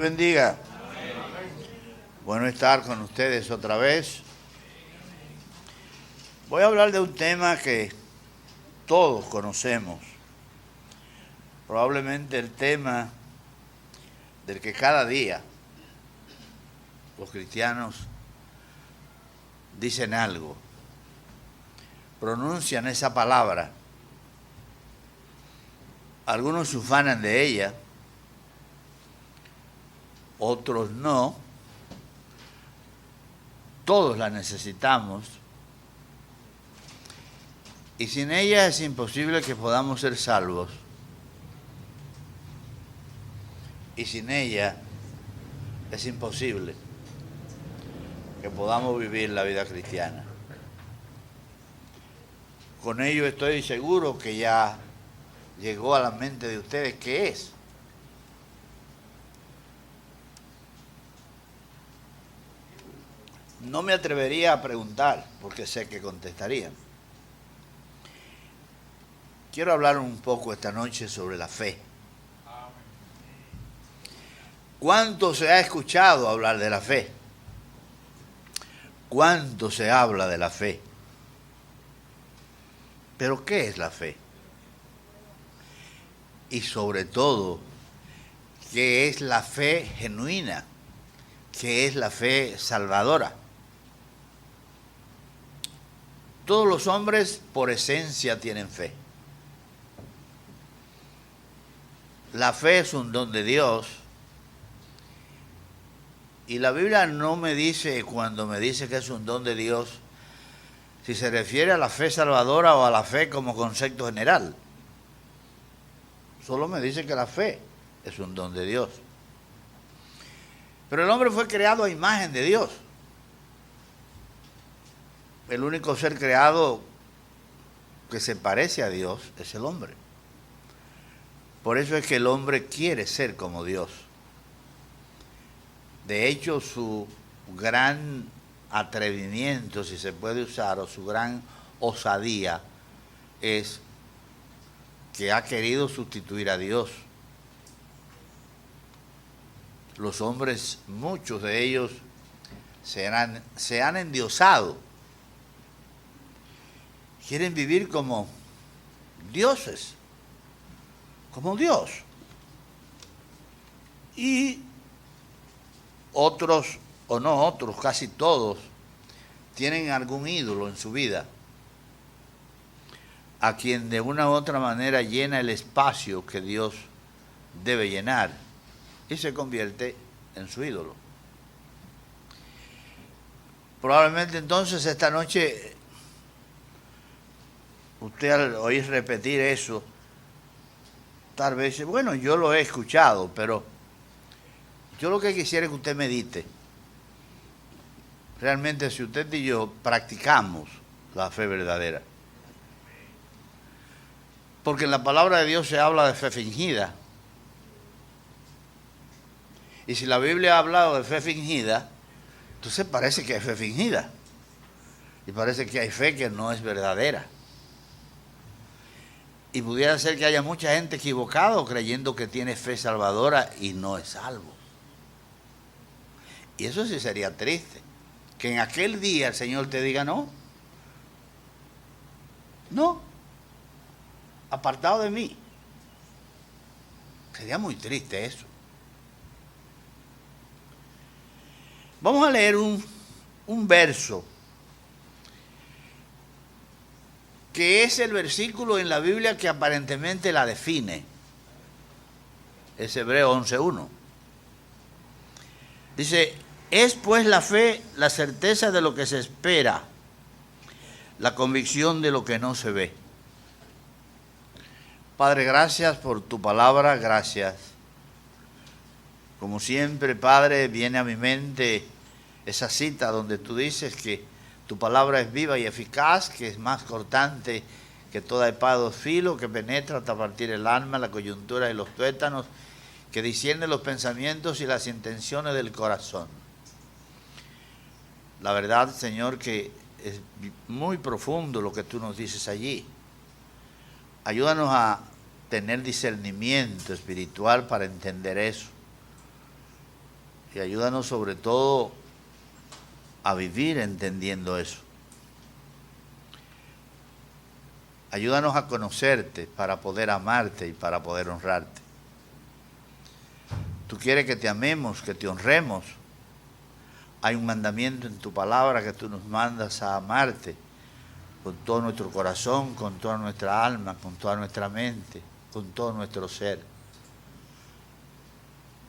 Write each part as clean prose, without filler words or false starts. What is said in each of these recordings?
bendiga. Bueno estar con ustedes otra vez. Voy a hablar de un tema que todos conocemos. Probablemente el tema del que cada día los cristianos dicen algo, pronuncian esa palabra. Algunos se ufanan de ella, otros no. Todos la necesitamos. Y sin ella es imposible que podamos ser salvos. Y sin ella es imposible que podamos vivir la vida cristiana. Con ello estoy seguro que ya llegó a la mente de ustedes qué es. No me atrevería a preguntar, porque sé que contestarían. Quiero hablar un poco esta noche sobre la fe. ¿Cuánto se ha escuchado hablar de la fe? ¿Cuánto se habla de la fe? ¿Pero qué es la fe? Y sobre todo, ¿qué es la fe genuina? ¿Qué es la fe salvadora? Todos los hombres por esencia tienen fe. La fe es un don de Dios. Y la Biblia no me dice, cuando me dice que es un don de Dios, si se refiere a la fe salvadora o a la fe como concepto general. Solo me dice que la fe es un don de Dios. Pero el hombre fue creado a imagen de Dios. El único ser creado que se parece a Dios es el hombre. Por eso es que el hombre quiere ser como Dios. De hecho, su gran atrevimiento, si se puede usar, o su gran osadía, es que ha querido sustituir a Dios. Los hombres, muchos de ellos, se han endiosado. Quieren vivir como dioses, como Dios. Y otros, o no otros, casi todos, tienen algún ídolo en su vida, a quien de una u otra manera llena el espacio que Dios debe llenar, y se convierte en su ídolo. Probablemente entonces esta noche, usted al oír repetir eso, tal vez dice, bueno, yo lo he escuchado, pero yo lo que quisiera es que usted medite. Realmente, si usted y yo practicamos la fe verdadera. Porque en la palabra de Dios se habla de fe fingida. Y si la Biblia ha hablado de fe fingida, entonces parece que hay fe fingida. Y parece que hay fe que no es verdadera. Y pudiera ser que haya mucha gente equivocada creyendo que tiene fe salvadora y no es salvo. Y eso sí sería triste. Que en aquel día el Señor te diga no. No. Apartado de mí. Sería muy triste eso. Vamos a leer un verso que es el versículo en la Biblia que aparentemente la define. Es Hebreos 11:1. Dice, es pues la fe la certeza de lo que se espera, la convicción de lo que no se ve. Padre, gracias por tu palabra, gracias. Como siempre, Padre, viene a mi mente esa cita donde tú dices que tu palabra es viva y eficaz, que es más cortante que toda espada de dos filos, que penetra hasta partir el alma, la coyuntura y los tuétanos, que discierne los pensamientos y las intenciones del corazón. La verdad, Señor, que es muy profundo lo que tú nos dices allí. Ayúdanos a tener discernimiento espiritual para entender eso. Y ayúdanos sobre todo a vivir entendiendo eso. Ayúdanos a conocerte para poder amarte y para poder honrarte. Tú quieres que te amemos, que te honremos. Hay un mandamiento en tu palabra que tú nos mandas a amarte con todo nuestro corazón, con toda nuestra alma, con toda nuestra mente, con todo nuestro ser.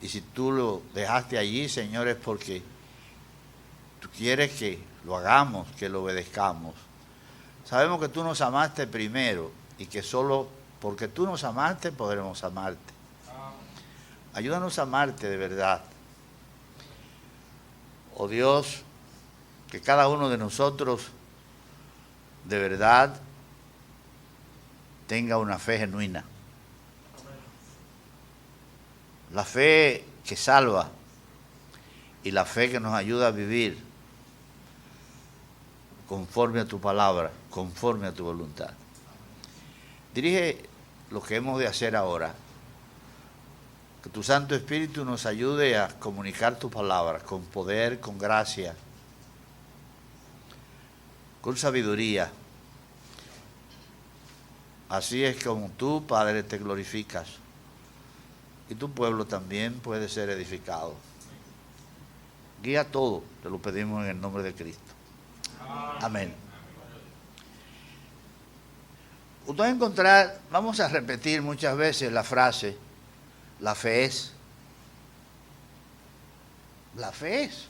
Y si tú lo dejaste allí, Señor, es porque tú quieres que lo hagamos, que lo obedezcamos. Sabemos que tú nos amaste primero y que solo porque tú nos amaste podremos amarte. Ayúdanos a amarte de verdad. Oh Dios, que cada uno de nosotros de verdad tenga una fe genuina. La fe que salva y la fe que nos ayuda a vivir conforme a tu palabra, conforme a tu voluntad. Dirige lo que hemos de hacer ahora. Que tu Santo Espíritu nos ayude a comunicar tu palabra con poder, con gracia, con sabiduría. Así es como tú, Padre, te glorificas. Y tu pueblo también puede ser edificado. Guía todo, te lo pedimos en el nombre de Cristo. Amén. Usted va a encontrar, vamos a repetir muchas veces la frase, la fe es. La fe es.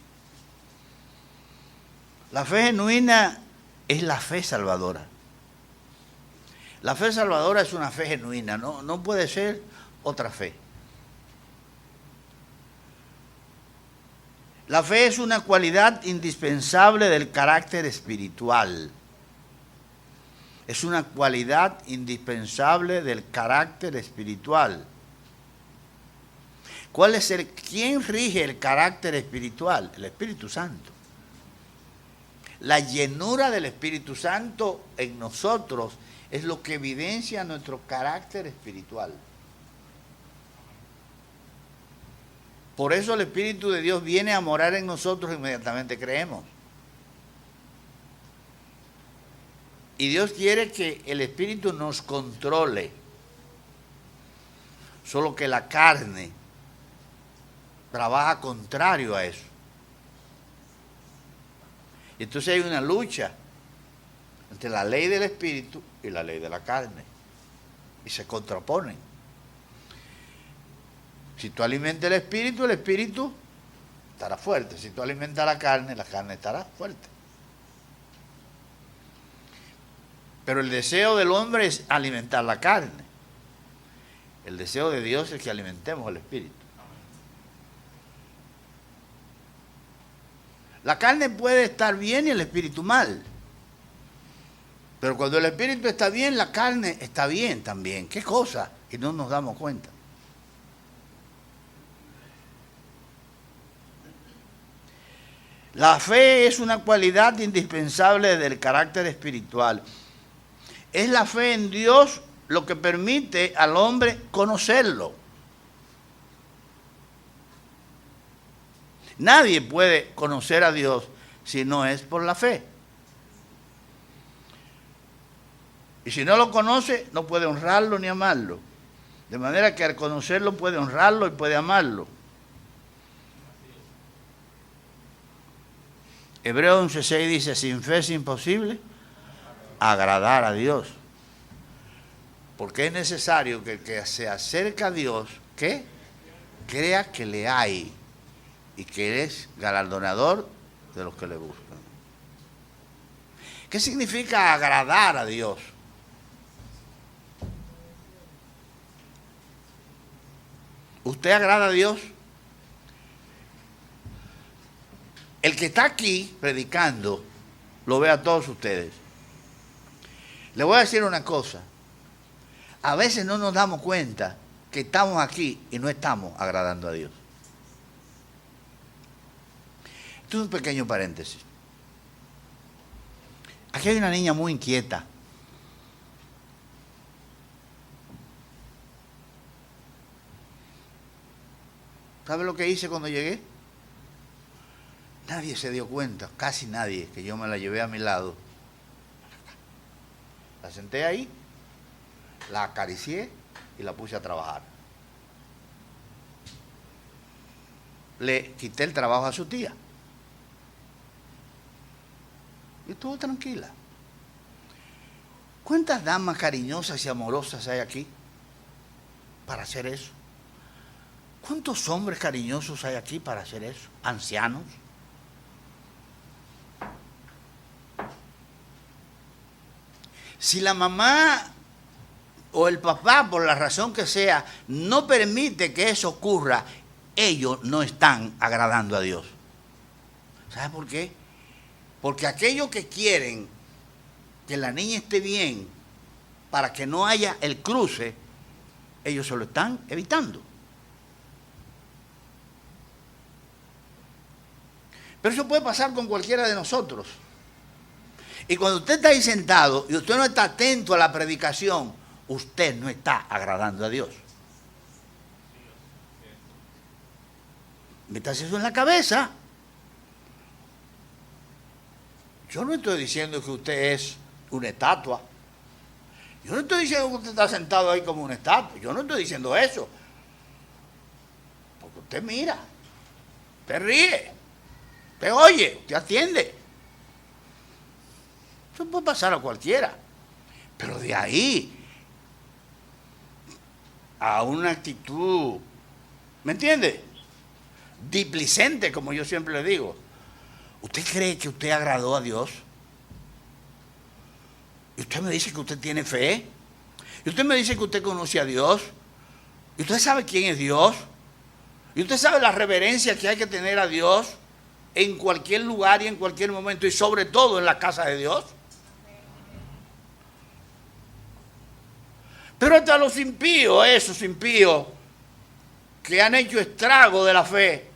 La fe genuina es la fe salvadora. La fe salvadora es una fe genuina, no puede ser otra fe. La fe es una cualidad indispensable del carácter espiritual. Es una cualidad indispensable del carácter espiritual. ¿Quién rige el carácter espiritual? El Espíritu Santo. La llenura del Espíritu Santo en nosotros es lo que evidencia nuestro carácter espiritual. Por eso el Espíritu de Dios viene a morar en nosotros e inmediatamente creemos. Y Dios quiere que el Espíritu nos controle. Solo que la carne trabaja contrario a eso. Y entonces hay una lucha entre la ley del Espíritu y la ley de la carne. Y se contraponen. Si tú alimentas el Espíritu estará fuerte. Si tú alimentas la carne estará fuerte. Pero el deseo del hombre es alimentar la carne. El deseo de Dios es que alimentemos el Espíritu. La carne puede estar bien y el Espíritu mal. Pero cuando el Espíritu está bien, la carne está bien también. ¿Qué cosa? Y no nos damos cuenta. La fe es una cualidad indispensable del carácter espiritual. Es la fe en Dios lo que permite al hombre conocerlo. Nadie puede conocer a Dios si no es por la fe. Y si no lo conoce, no puede honrarlo ni amarlo. De manera que al conocerlo puede honrarlo y puede amarlo. Hebreos 11:6 dice, sin fe es imposible agradar a Dios. Porque es necesario que el que se acerca a Dios, ¿qué? Crea que le hay y que Él es galardonador de los que le buscan. ¿Qué significa agradar a Dios? ¿Usted agrada a Dios? El que está aquí predicando lo ve a todos ustedes. Le voy a decir una cosa. A veces no nos damos cuenta que estamos aquí y no estamos agradando a Dios. Esto es un pequeño paréntesis. Aquí hay una niña muy inquieta. ¿Sabe lo que hice cuando llegué? Nadie se dio cuenta, casi nadie, que yo me la llevé a mi lado. La senté ahí, la acaricié y la puse a trabajar. Le quité el trabajo a su tía. Y estuvo tranquila. ¿Cuántas damas cariñosas y amorosas hay aquí para hacer eso? ¿Cuántos hombres cariñosos hay aquí para hacer eso? ¿Ancianos? Si la mamá o el papá, por la razón que sea, no permite que eso ocurra, ellos no están agradando a Dios. ¿Sabe por qué? Porque aquellos que quieren que la niña esté bien para que no haya el cruce, ellos se lo están evitando. Pero eso puede pasar con cualquiera de nosotros. Y cuando usted está ahí sentado y usted no está atento a la predicación, usted no está agradando a Dios. Métase eso en la cabeza. Yo no estoy diciendo que usted es una estatua. Yo no estoy diciendo que usted está sentado ahí como una estatua. Yo no estoy diciendo eso. Porque usted mira, usted ríe, usted oye, usted atiende. Eso puede pasar a cualquiera. Pero de ahí a una actitud, ¿me entiende? Displicente, como yo siempre le digo. ¿Usted cree que usted agradó a Dios? Y usted me dice que usted tiene fe. Y usted me dice que usted conoce a Dios. Y usted sabe quién es Dios. Y usted sabe la reverencia que hay que tener a Dios en cualquier lugar y en cualquier momento. Y sobre todo en la casa de Dios. Pero hasta los impíos, esos impíos que han hecho estrago de la fe,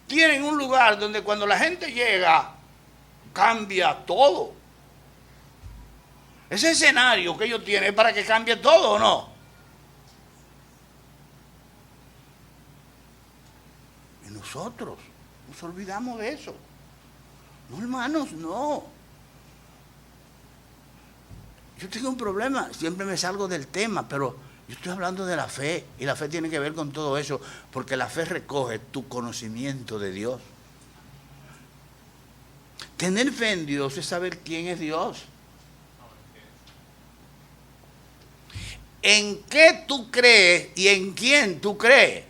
tienen un lugar donde cuando la gente llega, cambia todo. Ese escenario que ellos tienen es para que cambie todo, ¿o no? Y nosotros nos olvidamos de eso. No, hermanos, no. Yo tengo un problema, siempre me salgo del tema, pero yo estoy hablando de la fe, y la fe tiene que ver con todo eso, porque la fe recoge tu conocimiento de Dios. Tener fe en Dios es saber quién es Dios. ¿En qué tú crees y en quién tú crees?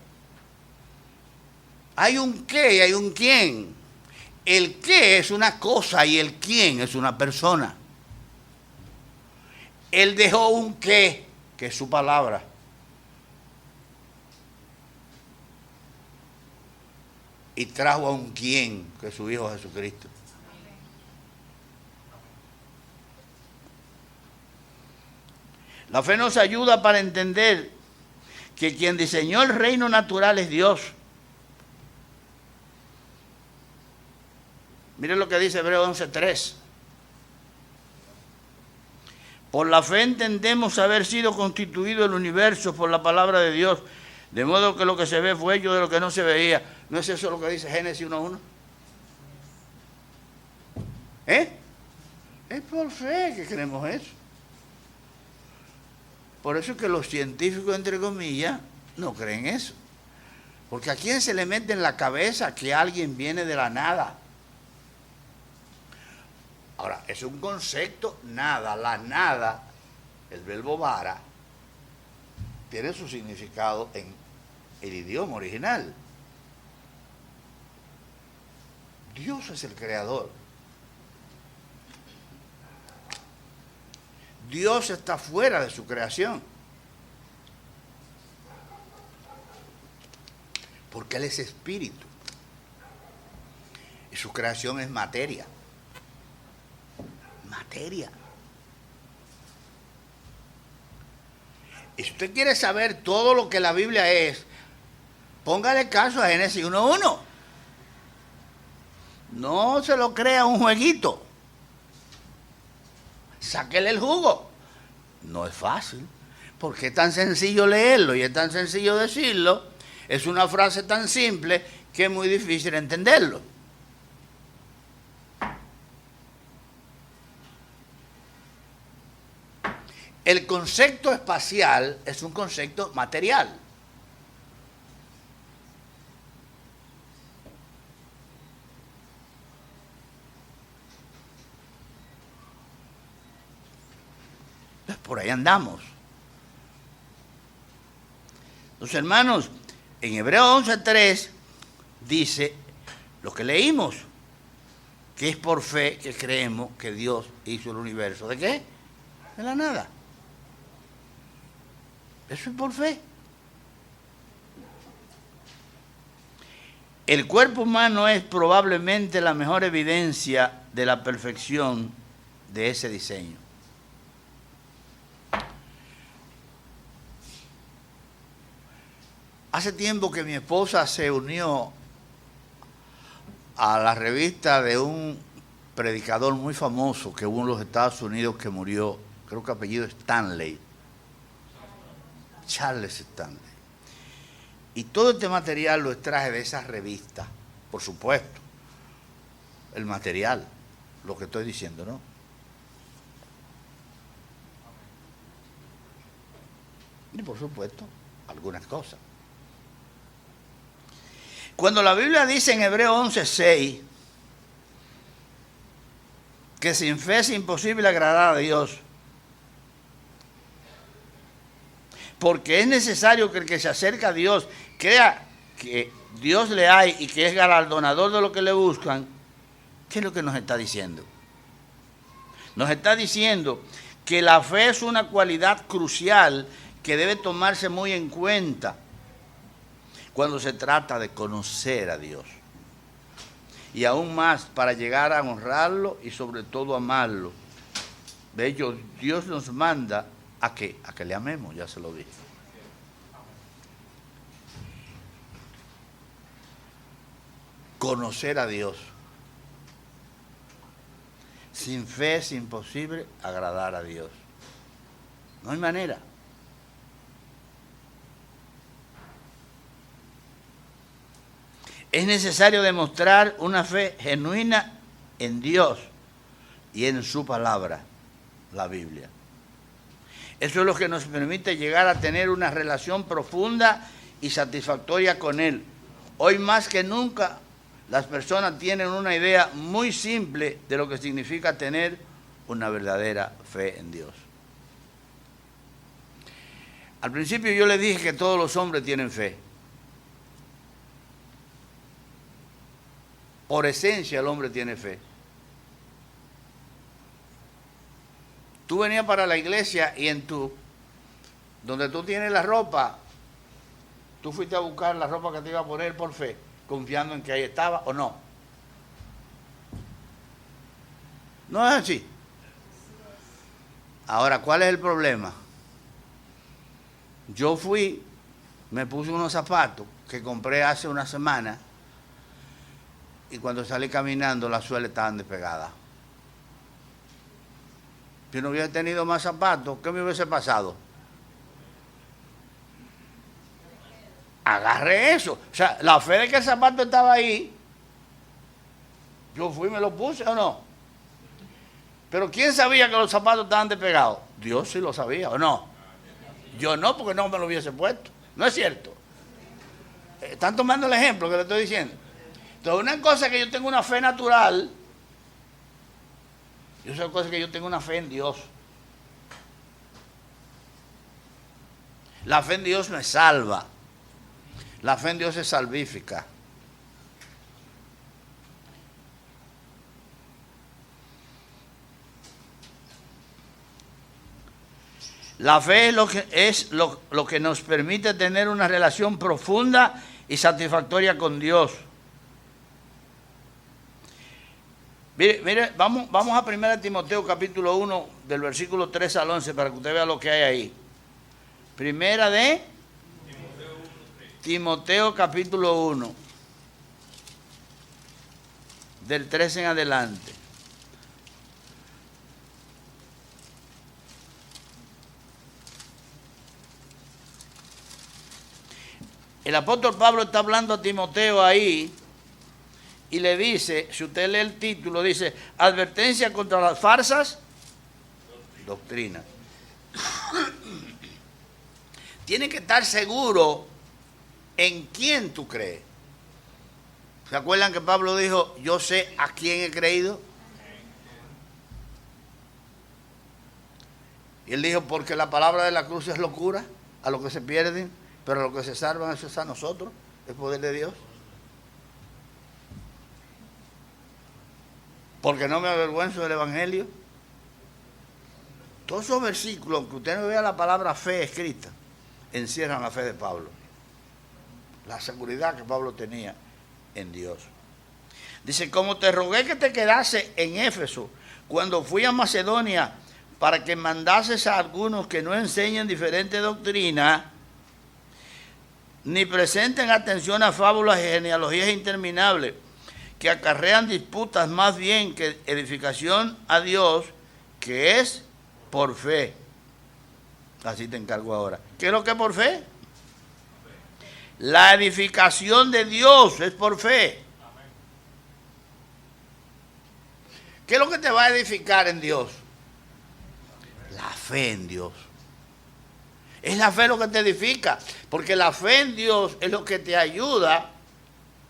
Hay un qué y hay un quién. El qué es una cosa y el quién es una persona. Él dejó un qué, que es su palabra. Y trajo a un quién, que es su Hijo Jesucristo. La fe nos ayuda para entender que quien diseñó el reino natural es Dios. Miren lo que dice Hebreos 11:3. Por la fe entendemos haber sido constituido el universo por la palabra de Dios, de modo que lo que se ve fue hecho de lo que no se veía. ¿No es eso lo que dice Génesis 1:1? Es por fe que creemos eso. Por eso es que los científicos, entre comillas, no creen eso. Porque ¿a quién se le mete en la cabeza que alguien viene de la nada? Ahora, es un concepto, nada, la nada, el verbo vara, tiene su significado en el idioma original. Dios es el creador. Dios está fuera de su creación. Porque Él es espíritu. Y su creación es materia. Materia. Y si usted quiere saber todo lo que la Biblia es, póngale caso a Génesis 1:1. No se lo crea un jueguito. Sáquele el jugo. No es fácil, porque es tan sencillo leerlo y es tan sencillo decirlo. Es una frase tan simple que es muy difícil entenderlo. El concepto espacial es un concepto material. Pues por ahí andamos. Los hermanos, en Hebreos 11:3 dice lo que leímos, que es por fe que creemos que Dios hizo el universo. ¿De qué? De la nada. Eso es por fe. El cuerpo humano es probablemente la mejor evidencia de la perfección de ese diseño. Hace tiempo que mi esposa se unió a la revista de un predicador muy famoso que hubo en los Estados Unidos que murió, creo que apellido Stanley, Charles Stanley. Y todo este material lo extraje de esa revista, por supuesto. El material, lo que estoy diciendo, ¿no? Y por supuesto, algunas cosas. Cuando la Biblia dice en Hebreos 11:6 que sin fe es imposible agradar a Dios, porque es necesario que el que se acerca a Dios crea que Dios le hay y que es galardonador de lo que le buscan, ¿qué es lo que nos está diciendo? Nos está diciendo que la fe es una cualidad crucial que debe tomarse muy en cuenta cuando se trata de conocer a Dios. Y aún más para llegar a honrarlo y sobre todo amarlo. De hecho, Dios nos manda ¿a qué? A que le amemos, ya se lo dije. Conocer a Dios. Sin fe es imposible agradar a Dios. No hay manera. Es necesario demostrar una fe genuina en Dios y en su palabra, la Biblia. Eso es lo que nos permite llegar a tener una relación profunda y satisfactoria con Él. Hoy más que nunca, las personas tienen una idea muy simple de lo que significa tener una verdadera fe en Dios. Al principio yo les dije que todos los hombres tienen fe. Por esencia el hombre tiene fe. Tú venías para la iglesia y donde tú tienes la ropa, tú fuiste a buscar la ropa que te iba a poner por fe, confiando en que ahí estaba o no. No es así. Ahora, ¿cuál es el problema? Yo me puse unos zapatos que compré hace una semana y cuando salí caminando las suelas estaban despegadas. Si no hubiera tenido más zapatos, ¿qué me hubiese pasado? Agarré eso. O sea, la fe de que el zapato estaba ahí, yo fui y me lo puse o no. Pero ¿quién sabía que los zapatos estaban despegados? Dios sí lo sabía o no. Yo no, porque no me lo hubiese puesto. ¿No es cierto? Están tomando el ejemplo que le estoy diciendo. Entonces, una cosa es que yo tengo una fe natural, y otra cosa es que yo tengo una fe en Dios. La fe en Dios me salva. La fe en Dios es salvífica. La fe es lo que nos permite tener una relación profunda y satisfactoria con Dios. Mire, vamos a 1 Timoteo capítulo 1 del versículo 3 al 11 para que usted vea lo que hay ahí. Primera de Timoteo capítulo 1 del 3 en adelante. El apóstol Pablo está hablando a Timoteo ahí y le dice, si usted lee el título, dice, advertencia contra las falsas doctrinas. Tienes que estar seguro en quién tú crees. ¿Se acuerdan que Pablo dijo, yo sé a quién he creído? Y él dijo, porque la palabra de la cruz es locura a los que se pierden, pero a los que se salvan, eso es a nosotros, el poder de Dios. Porque no me avergüenzo del Evangelio. Todos esos versículos, aunque usted no vea la palabra fe escrita, encierran la fe de Pablo. La seguridad que Pablo tenía en Dios. Dice, como te rogué que te quedase en Éfeso, cuando fui a Macedonia, para que mandases a algunos que no enseñen diferente doctrina, ni presenten atención a fábulas y genealogías interminables, que acarrean disputas más bien que edificación a Dios, que es por fe. Así te encargo ahora. ¿Qué es lo que es por fe? La edificación de Dios es por fe. ¿Qué es lo que te va a edificar en Dios? La fe en Dios. Es la fe lo que te edifica, porque la fe en Dios es lo que te ayuda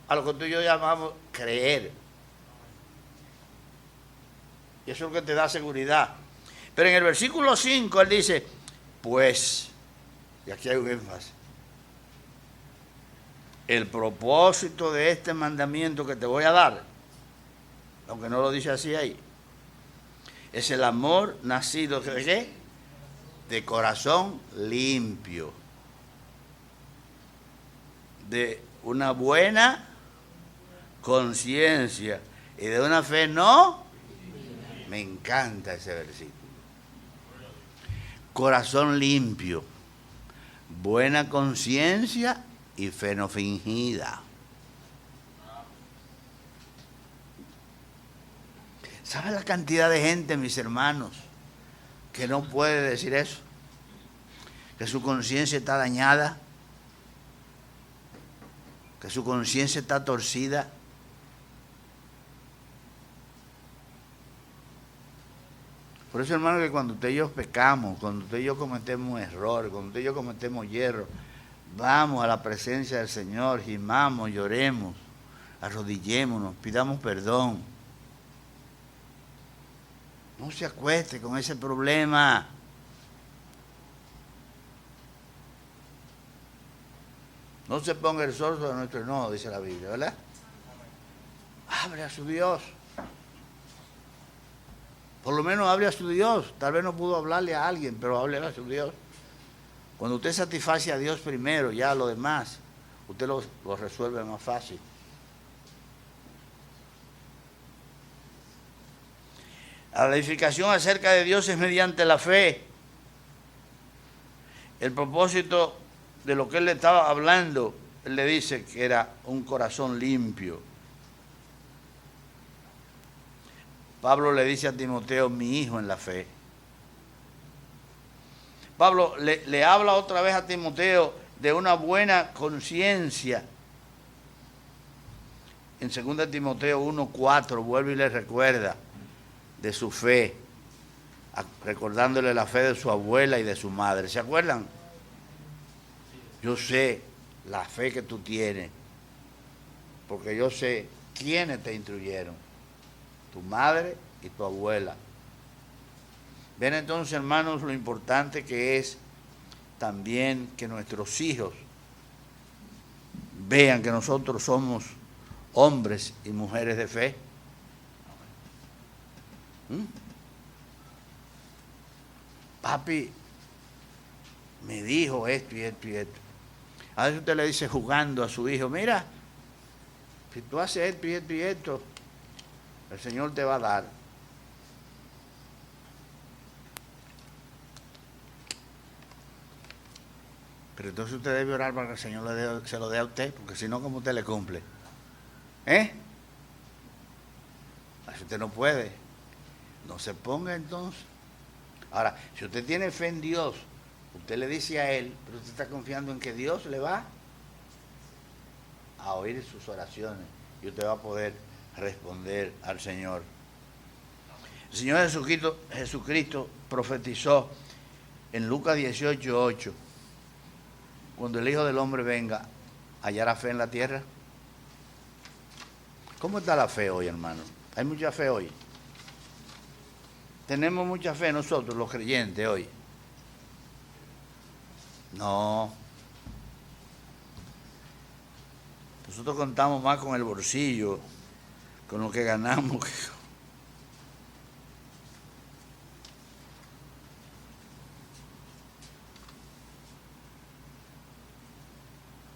a lo que tú y yo llamamos creer. Y eso es lo que te da seguridad. Pero en el versículo 5 él dice, pues, y aquí hay un énfasis, el propósito de este mandamiento que te voy a dar, aunque no lo dice así ahí, es el amor nacido ¿de qué? De corazón limpio, de una buena conciencia y de una fe no. Me encanta ese versículo. Corazón limpio, buena conciencia y fe no fingida. ¿Sabe la cantidad de gente, mis hermanos, que no puede decir eso? Que su conciencia está dañada, que su conciencia está torcida. Por eso, hermano, que cuando usted y yo pecamos, cuando usted y yo cometemos errores, cuando usted y yo cometemos hierro, vamos a la presencia del Señor, gimamos, lloremos, arrodillémonos, pidamos perdón. No se acueste con ese problema. No se ponga el sol sobre nuestro enojo, dice la Biblia, ¿verdad? Hable a su Dios. Por lo menos hable a su Dios. Tal vez no pudo hablarle a alguien, pero hable a su Dios. Cuando usted satisface a Dios primero, ya lo demás, usted lo resuelve más fácil. La edificación acerca de Dios es mediante la fe. El propósito de lo que él le estaba hablando, él le dice que era un corazón limpio. Pablo le dice a Timoteo, mi hijo en la fe. Pablo le habla otra vez a Timoteo de una buena conciencia. En 2 Timoteo 1:4 vuelve y le recuerda de su fe, recordándole la fe de su abuela y de su madre. ¿Se acuerdan? Yo sé la fe que tú tienes, porque yo sé quiénes te instruyeron, tu madre y tu abuela. Ven entonces, hermanos, lo importante que es también que nuestros hijos vean que nosotros somos hombres y mujeres de fe. Papi me dijo esto y esto y esto. A veces usted le dice jugando a su hijo, mira, si tú haces esto y esto y esto, el Señor te va a dar. Pero entonces usted debe orar para que el Señor se lo dé a usted, porque si no, ¿cómo usted le cumple? Así usted no puede. No se ponga entonces. Ahora, si usted tiene fe en Dios, usted le dice a Él, pero usted está confiando en que Dios le va a oír sus oraciones y usted va a poder responder al Señor. El Señor Jesucristo profetizó en Lucas 18:8. cuando el Hijo del Hombre venga, hallará fe en la tierra? ¿Cómo está la fe hoy, hermano? ¿Hay mucha fe hoy? ¿Tenemos mucha fe nosotros, los creyentes, hoy? No. Nosotros contamos más con el bolsillo, con lo que ganamos.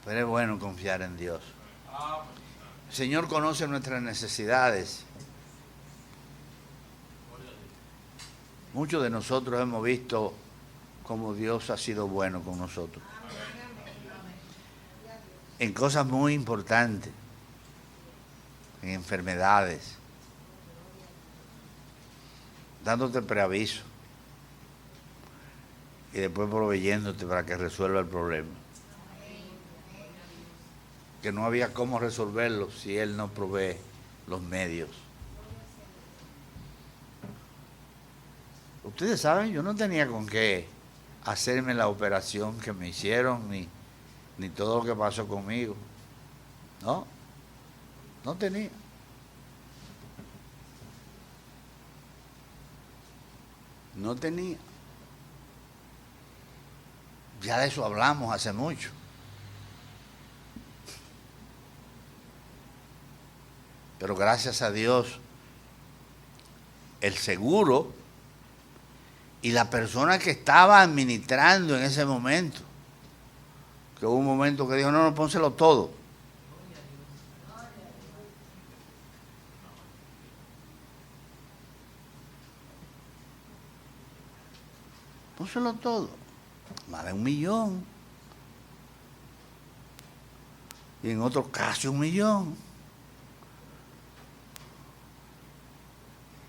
Pero es bueno confiar en Dios. El Señor conoce nuestras necesidades. Muchos de nosotros hemos visto cómo Dios ha sido bueno con nosotros. En cosas muy importantes, en enfermedades, dándote preaviso y después proveyéndote para que resuelva el problema. Que no había cómo resolverlo si Él no provee los medios. Ustedes saben, yo no tenía con qué hacerme la operación que me hicieron, ni todo lo que pasó conmigo. No tenía. No tenía. Ya de eso hablamos hace mucho. Pero gracias a Dios, el seguro y la persona que estaba administrando en ese momento, que hubo un momento que dijo, no, pónselo todo. Pónselo todo. Más de 1 millón. Y en otro casi 1 millón.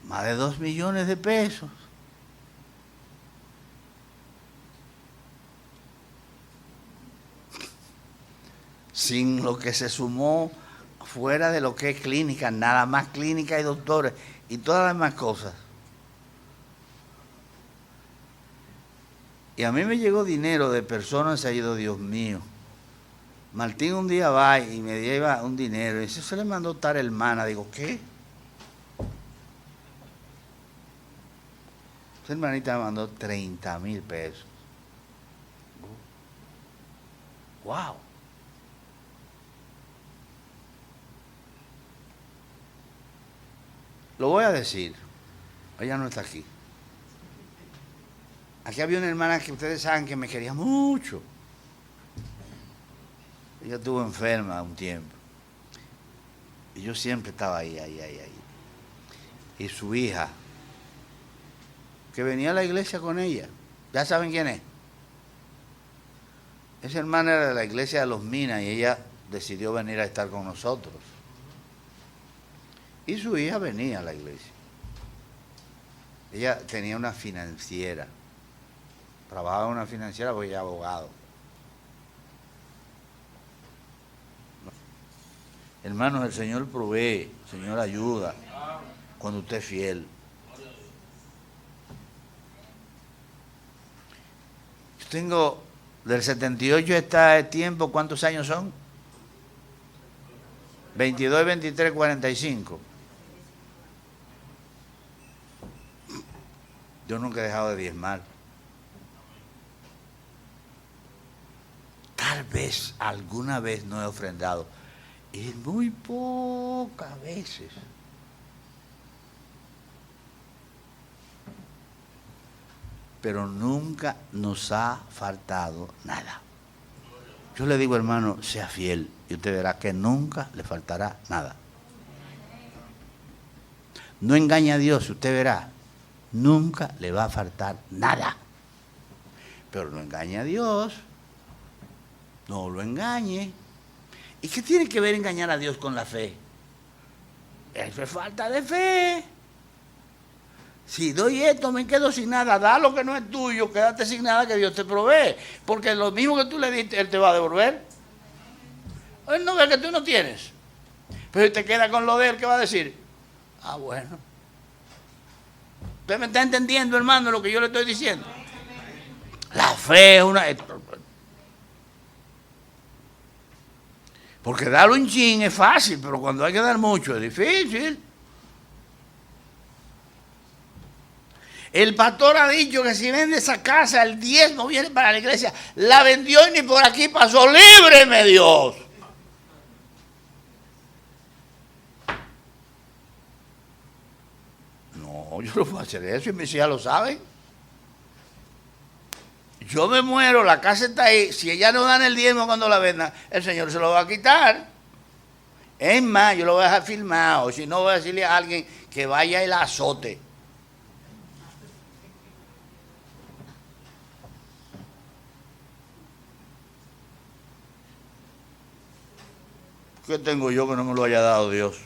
Más de 2 millones de pesos. Sin lo que se sumó fuera de lo que es clínica, nada más clínica y doctores y todas las demás cosas. Y a mí me llegó dinero de personas, se ha ido, Dios mío. Martín un día va y me lleva un dinero y eso se le mandó tal hermana. Digo, ¿qué? Esa hermanita me mandó 30,000 pesos. ¡Wow! Lo voy a decir. Ella no está aquí. Aquí había una hermana que ustedes saben que me quería mucho. Ella estuvo enferma un tiempo. Y yo siempre estaba ahí. Y su hija, que venía a la iglesia con ella. ¿Ya saben quién es? Esa hermana era de la iglesia de los Minas y ella decidió venir a estar con nosotros. Y su hija venía a la iglesia. Ella tenía una financiera. Trabajaba en una financiera porque ella es abogado. Hermanos, el Señor provee, el Señor ayuda cuando usted es fiel. Yo tengo, del 78 a este tiempo, ¿cuántos años son? 22, 23, 45. Yo nunca he dejado de diezmar. Tal vez, alguna vez no he ofrendado. Y muy pocas veces. Pero nunca nos ha faltado nada. Yo le digo, hermano, sea fiel y usted verá que nunca le faltará nada. No engañe a Dios, usted verá, nunca le va a faltar nada. Pero no engañe a Dios, no lo engañe. ¿Y qué tiene que ver engañar a Dios con la fe? Eso es falta de fe. Si doy esto, me quedo sin nada. Da lo que no es tuyo, quédate sin nada que Dios te provee. Porque lo mismo que tú le diste, Él te va a devolver. Él no ve que tú no tienes. Pero si te queda con lo de Él, ¿qué va a decir? Ah, bueno. ¿Usted me está entendiendo, hermano, lo que yo le estoy diciendo? La fe es una... Porque darlo un chin es fácil, pero cuando hay que dar mucho es difícil. El pastor ha dicho que si vende esa casa, el 10 no viene para la iglesia. La vendió y ni por aquí pasó. ¡Líbreme, Dios! No, yo no puedo hacer eso y mis hijas lo saben. Yo me muero, la casa está ahí. Si ella no dan el diezmo cuando la vendan, el Señor se lo va a quitar. Es más, yo lo voy a dejar filmado. Si no, voy a decirle a alguien que vaya y la azote. ¿Qué tengo yo que no me lo haya dado Dios?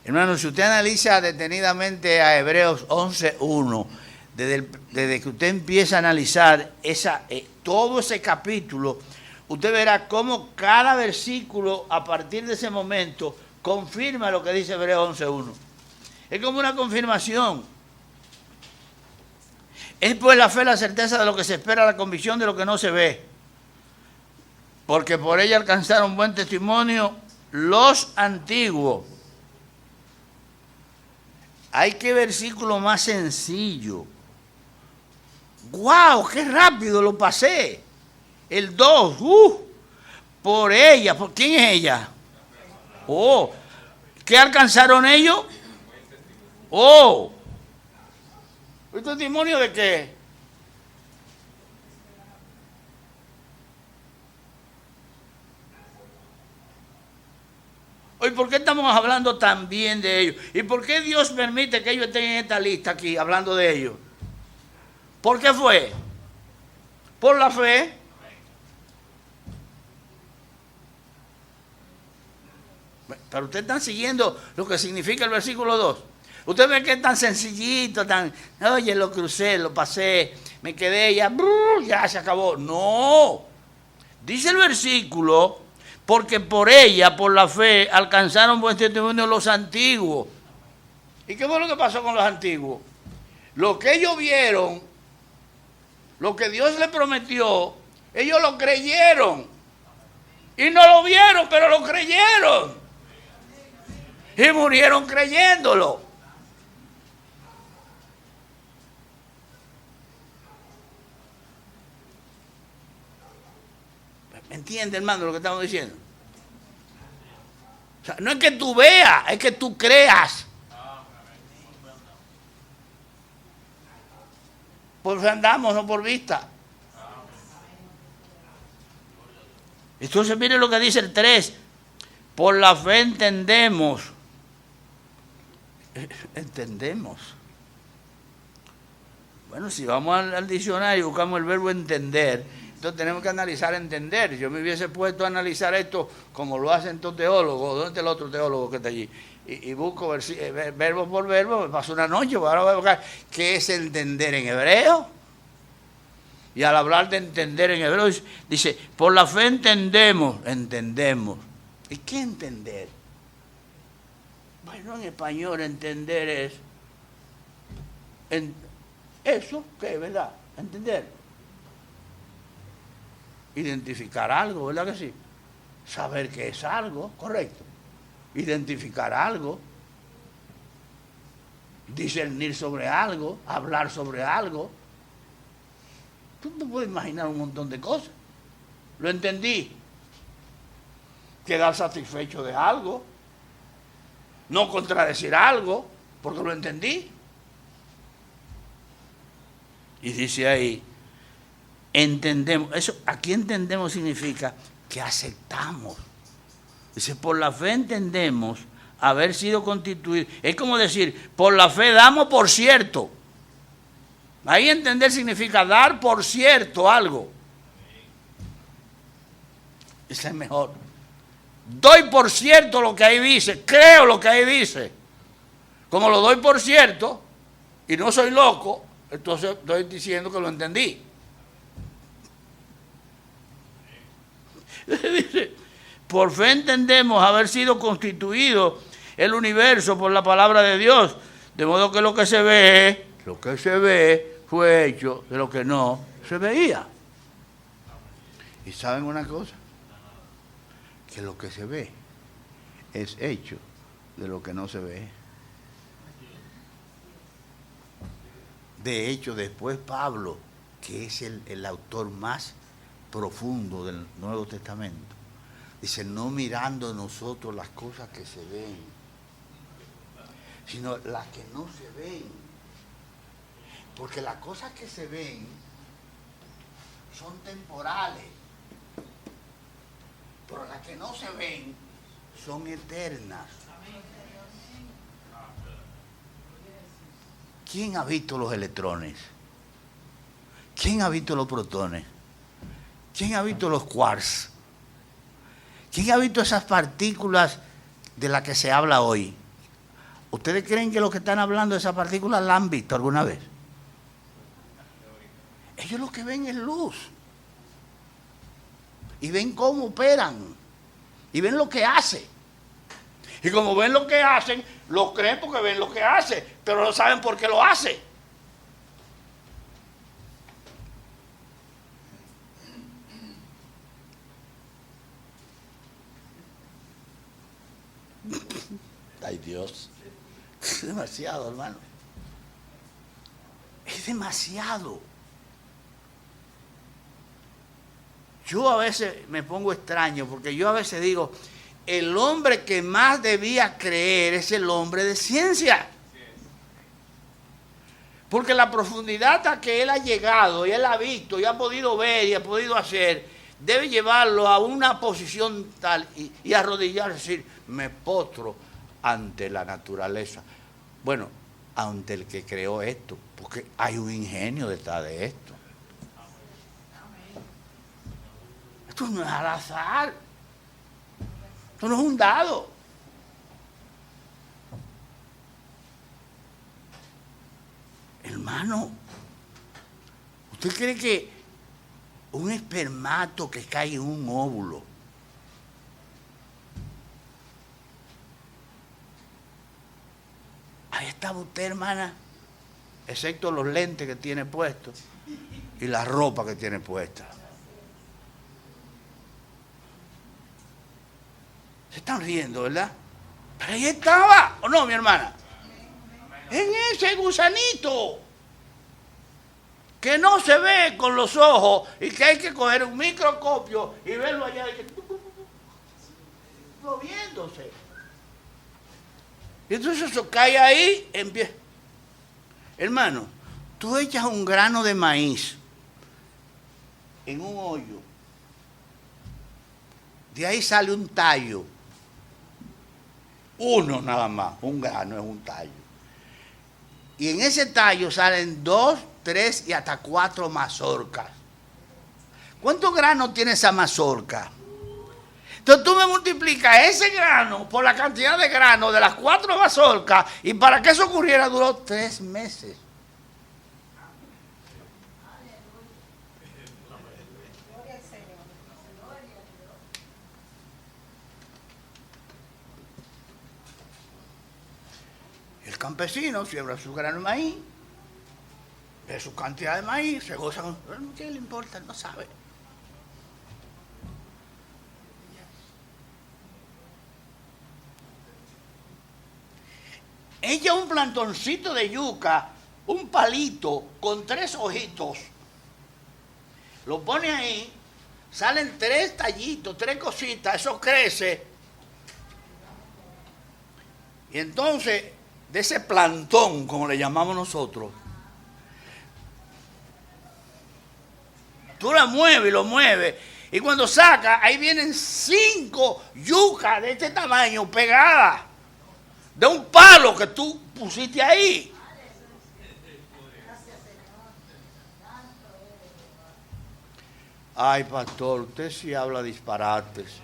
Hermano, si usted analiza detenidamente a Hebreos 11:1, desde que usted empieza a analizar todo ese capítulo, usted verá cómo cada versículo a partir de ese momento confirma lo que dice Hebreos 11:1. Es como una confirmación. Es pues la fe, la certeza de lo que se espera, la convicción de lo que no se ve. Porque por ella alcanzaron buen testimonio los antiguos. Ay, qué versículo más sencillo. ¡Guau! ¡Qué rápido lo pasé! El 2. Por ella. ¿Por quién es ella? Oh. ¿Qué alcanzaron ellos? Oh. ¿El testimonio de qué? ¿Y por qué estamos hablando tan bien de ellos? ¿Y por qué Dios permite que ellos estén en esta lista aquí, hablando de ellos? ¿Por qué fue? Por la fe. Pero ustedes están siguiendo lo que significa el versículo 2. Usted ve que es tan sencillito, oye, lo crucé, lo pasé, me quedé, ya se acabó. No. Dice el versículo, porque por ella, por la fe, alcanzaron buen testimonio los antiguos. ¿Y qué fue lo que pasó con los antiguos? Lo que ellos vieron, lo que Dios les prometió, ellos lo creyeron. Y no lo vieron, pero lo creyeron. Y murieron creyéndolo. ¿Me entiende, hermano, lo que estamos diciendo? O sea, no es que tú veas, es que tú creas. Por fe andamos, no por vista. Entonces mire lo que dice el 3. Por la fe entendemos. Entendemos. Bueno, si vamos al diccionario y buscamos el verbo entender, entonces tenemos que analizar entender. Yo me hubiese puesto a analizar esto como lo hacen estos teólogos. ¿Dónde está el otro teólogo que está allí? Y busco verbo por verbo, me paso una noche, ahora voy a buscar qué es entender en hebreo. Y al hablar de entender en hebreo, dice, por la fe entendemos. ¿Y qué entender? Bueno, en español entender es eso, ¿qué es verdad? Entender. Identificar algo, ¿verdad que sí? Saber qué es algo, correcto. Identificar algo. Discernir sobre algo, hablar sobre algo. Tú te puedes imaginar un montón de cosas. Lo entendí. Quedar satisfecho de algo. No contradecir algo, porque lo entendí. Y dice ahí, entendemos. Eso, aquí entendemos significa que aceptamos. Dice, por la fe entendemos haber sido constituidos. Es como decir, por la fe damos por cierto. Ahí entender significa dar por cierto algo. Ese es mejor. Doy por cierto lo que ahí dice, creo lo que ahí dice. Como lo doy por cierto y no soy loco, entonces estoy diciendo que lo entendí. Dice, por fe entendemos haber sido constituido el universo por la palabra de Dios, de modo que lo que se ve fue hecho de lo que no se veía. ¿Y saben una cosa? Que lo que se ve es hecho de lo que no se ve. De hecho, después Pablo, que es el autor más profundo del Nuevo Testamento, dice, no mirando nosotros las cosas que se ven, sino las que no se ven. Porque las cosas que se ven son temporales, pero las que no se ven son eternas. ¿Quién ha visto los electrones? ¿Quién ha visto los protones? ¿Quién ha visto los quarks? ¿Quién ha visto esas partículas de las que se habla hoy? ¿Ustedes creen que los que están hablando de esas partículas la han visto alguna vez? Ellos lo que ven es luz. Y ven cómo operan. Y ven lo que hacen. Y como ven lo que hacen, lo creen porque ven lo que hace, pero no saben por qué lo hace. Ay, Dios. Es demasiado, hermano. Es demasiado. Yo a veces me pongo extraño porque yo a veces digo, el hombre que más debía creer es el hombre de ciencia. Porque la profundidad a que él ha llegado y él ha visto y ha podido ver y ha podido hacer, debe llevarlo a una posición tal y arrodillarse y decir, me postro ante la naturaleza. Bueno, ante el que creó esto, porque hay un ingenio detrás de esto. Esto no es al azar. Esto no es un dado. Hermano, ¿usted cree que un espermato que cae en un óvulo ahí estaba usted, hermana, excepto los lentes que tiene puestos y la ropa que tiene puesta? Se están riendo, ¿verdad? Pero ahí estaba, ¿o no, mi hermana? En ese gusanito que no se ve con los ojos y que hay que coger un microscopio y verlo allá y que moviéndose. Y entonces eso cae ahí, empieza. Hermano, tú echas un grano de maíz en un hoyo, de ahí sale un tallo. Uno nada más, un grano es un tallo. Y en ese tallo salen 2, 3 y hasta 4 mazorcas. ¿Cuántos granos tiene esa mazorca? Entonces tú me multiplicas ese grano por la cantidad de granos de las 4 mazorcas y para que eso ocurriera duró 3 meses. El campesino siembra su grano de maíz, ve su cantidad de maíz, se goza con... ¿Qué le importa? No sabe. Ella un plantoncito de yuca, un palito con 3 ojitos, lo pone ahí, salen 3 tallitos, 3 cositas, eso crece. Y entonces, de ese plantón, como le llamamos nosotros, tú la mueves y lo mueves, y cuando saca, ahí vienen 5 yucas de este tamaño pegadas, de un palo que tú pusiste ahí. Ay, pastor, usted sí habla disparates.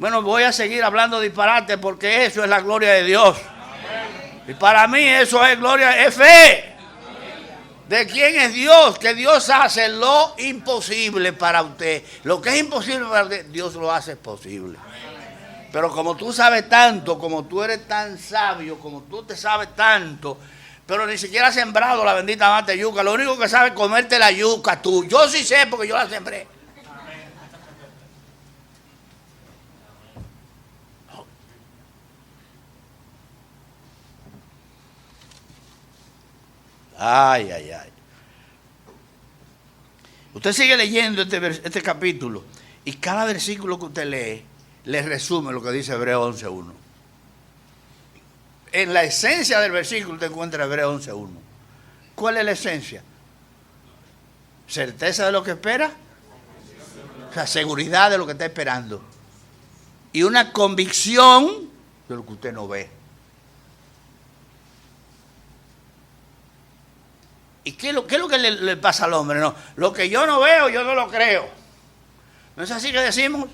Bueno, voy a seguir hablando disparates porque eso es la gloria de Dios. Y para mí eso es gloria, es fe. ¿De quién es Dios? Que Dios hace lo imposible para usted. Lo que es imposible para usted, Dios lo hace posible. Pero como tú sabes tanto, como tú eres tan sabio, como tú te sabes tanto, pero ni siquiera has sembrado la bendita mata de yuca. Lo único que sabe es comerte la yuca tú. Yo sí sé porque yo la sembré. Ay, ay, ay. Usted sigue leyendo este capítulo y cada versículo que usted lee le resume lo que dice Hebreos 11.1. En la esencia del versículo te encuentra Hebreos 11.1. ¿Cuál es la esencia? Certeza de lo que espera, o sea, seguridad de lo que está esperando, y una convicción de lo que usted no ve. ¿Y qué es lo que le pasa al hombre? No, lo que yo no veo, yo no lo creo. ¿No es así que decimos?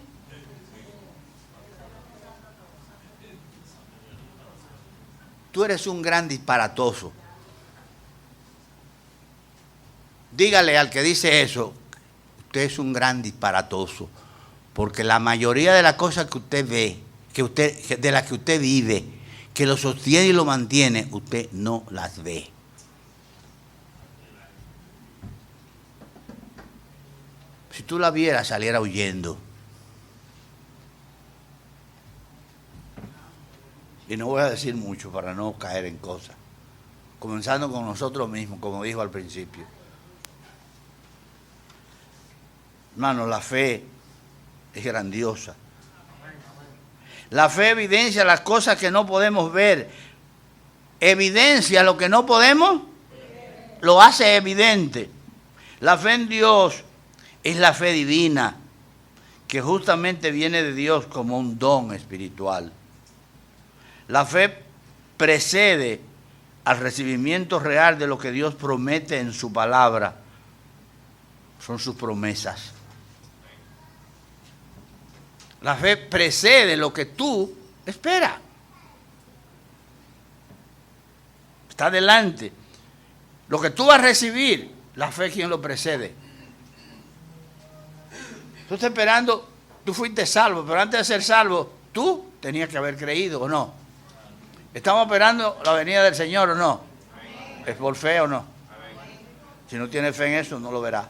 Tú eres un gran disparatoso. Dígale al que dice eso, usted es un gran disparatoso, porque la mayoría de las cosas que usted ve, de las que usted vive, que lo sostiene y lo mantiene, usted no las ve. Si tú la vieras, saliera huyendo. Y no voy a decir mucho para no caer en cosas. Comenzando con nosotros mismos, como dijo al principio. Hermano, la fe es grandiosa. La fe evidencia las cosas que no podemos ver. Evidencia lo que no podemos, lo hace evidente. La fe en Dios es la fe divina, que justamente viene de Dios como un don espiritual. La fe precede al recibimiento real de lo que Dios promete en su palabra. Son sus promesas. La fe precede lo que tú esperas. Está delante. Lo que tú vas a recibir, la fe es quien lo precede. Tú estás esperando, tú fuiste salvo, pero antes de ser salvo, tú tenías que haber creído, ¿o no? ¿Estamos esperando la venida del Señor o no? ¿Es por fe o no? Si no tienes fe en eso, no lo verás.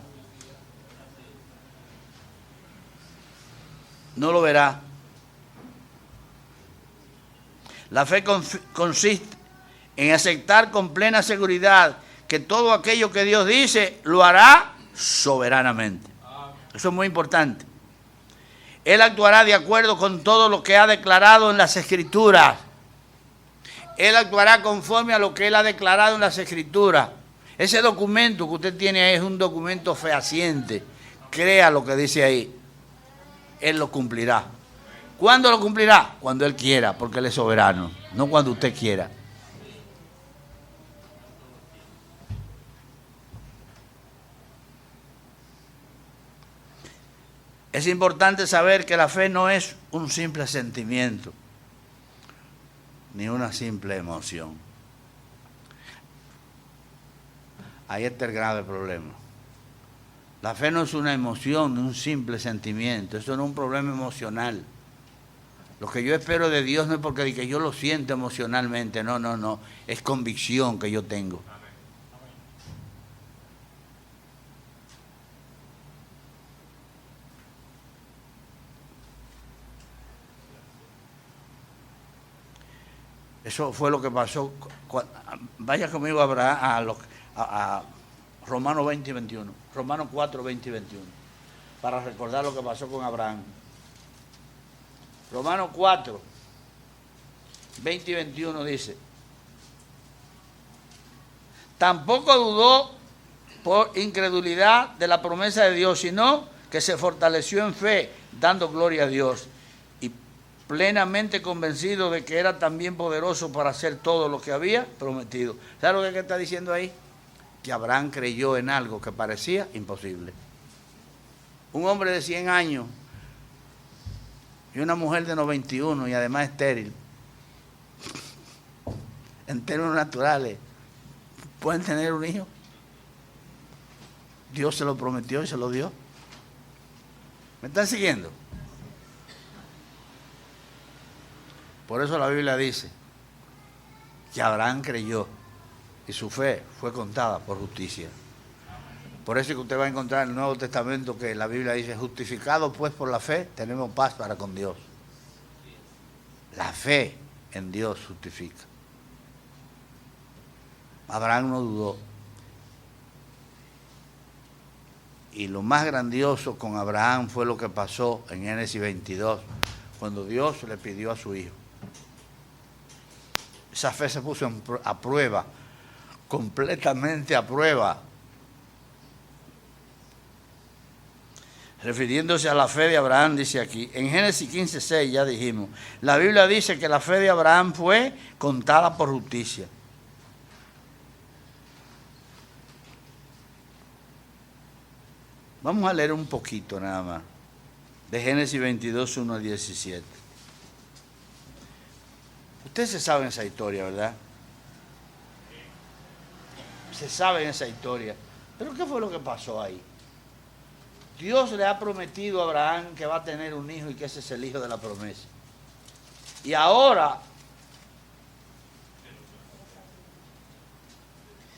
No lo verás. La fe consiste en aceptar con plena seguridad que todo aquello que Dios dice lo hará soberanamente. Eso es muy importante. Él actuará de acuerdo con todo lo que ha declarado en las Escrituras. Él actuará conforme a lo que Él ha declarado en las Escrituras. Ese documento que usted tiene ahí es un documento fehaciente. Crea lo que dice ahí. Él lo cumplirá. ¿Cuándo lo cumplirá? Cuando Él quiera, porque Él es soberano. No cuando usted quiera. Es importante saber que la fe no es un simple sentimiento, ni una simple emoción. Ahí está el grave problema. La fe no es una emoción, ni un simple sentimiento. Eso no es un problema emocional. Lo que yo espero de Dios no es porque yo lo siento emocionalmente. No, no, no. Es convicción que yo tengo. Eso fue lo que pasó. Vaya conmigo a Romanos 20 y 21. Romanos 4, 20 y 21. Para recordar lo que pasó con Abraham. Romanos 4, 20 y 21 dice: tampoco dudó por incredulidad de la promesa de Dios, sino que se fortaleció en fe, dando gloria a Dios, y plenamente convencido de que era también poderoso para hacer todo lo que había prometido. ¿Sabes lo que está diciendo ahí? Que Abraham creyó en algo que parecía imposible. Un hombre de 100 años y una mujer de 91 y además estéril, en términos naturales, ¿pueden tener un hijo? Dios se lo prometió y se lo dio. ¿Me están siguiendo? Por eso la Biblia dice que Abraham creyó y su fe fue contada por justicia. Por eso es que usted va a encontrar en el Nuevo Testamento que la Biblia dice, justificados pues por la fe, tenemos paz para con Dios. La fe en Dios justifica. Abraham no dudó. Y lo más grandioso con Abraham fue lo que pasó en Génesis 22, cuando Dios le pidió a su hijo. Esa fe se puso a prueba, completamente a prueba. Refiriéndose a la fe de Abraham, dice aquí, en Génesis 15:6 ya dijimos, la Biblia dice que la fe de Abraham fue contada por justicia. Vamos a leer un poquito nada más, de Génesis 22, 1 al 17. Ustedes se saben esa historia, ¿verdad? Se saben esa historia. Pero ¿qué fue lo que pasó ahí? Dios le ha prometido a Abraham que va a tener un hijo y que ese es el hijo de la promesa. Y ahora,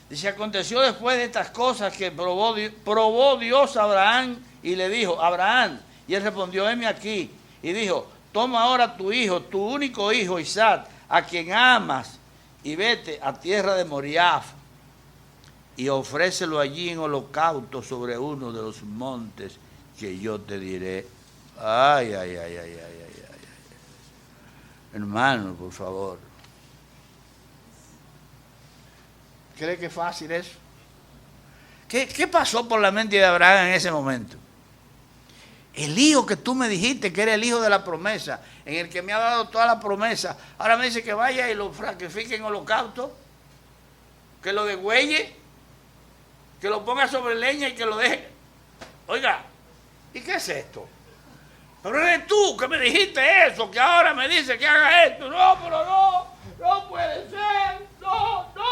dice, aconteció después de estas cosas que probó Dios a Abraham y le dijo, Abraham, y él respondió, heme aquí. Y dijo, toma ahora tu hijo, tu único hijo Isaac, a quien amas, y vete a tierra de Moriah, y ofrécelo allí en holocausto sobre uno de los montes que yo te diré. Ay, ay, ay, ay, ay, ay, ay. Hermano, por favor. ¿Cree que es fácil eso? ¿Qué pasó por la mente de Abraham en ese momento? El hijo que tú me dijiste que era el hijo de la promesa, en el que me ha dado toda la promesa, ahora me dice que vaya y lo sacrifique en holocausto, que lo degüelle, que lo ponga sobre leña y que lo deje. Oiga, ¿y qué es esto? Pero eres tú que me dijiste eso, que ahora me dice que haga esto. No, pero no puede ser. No puede.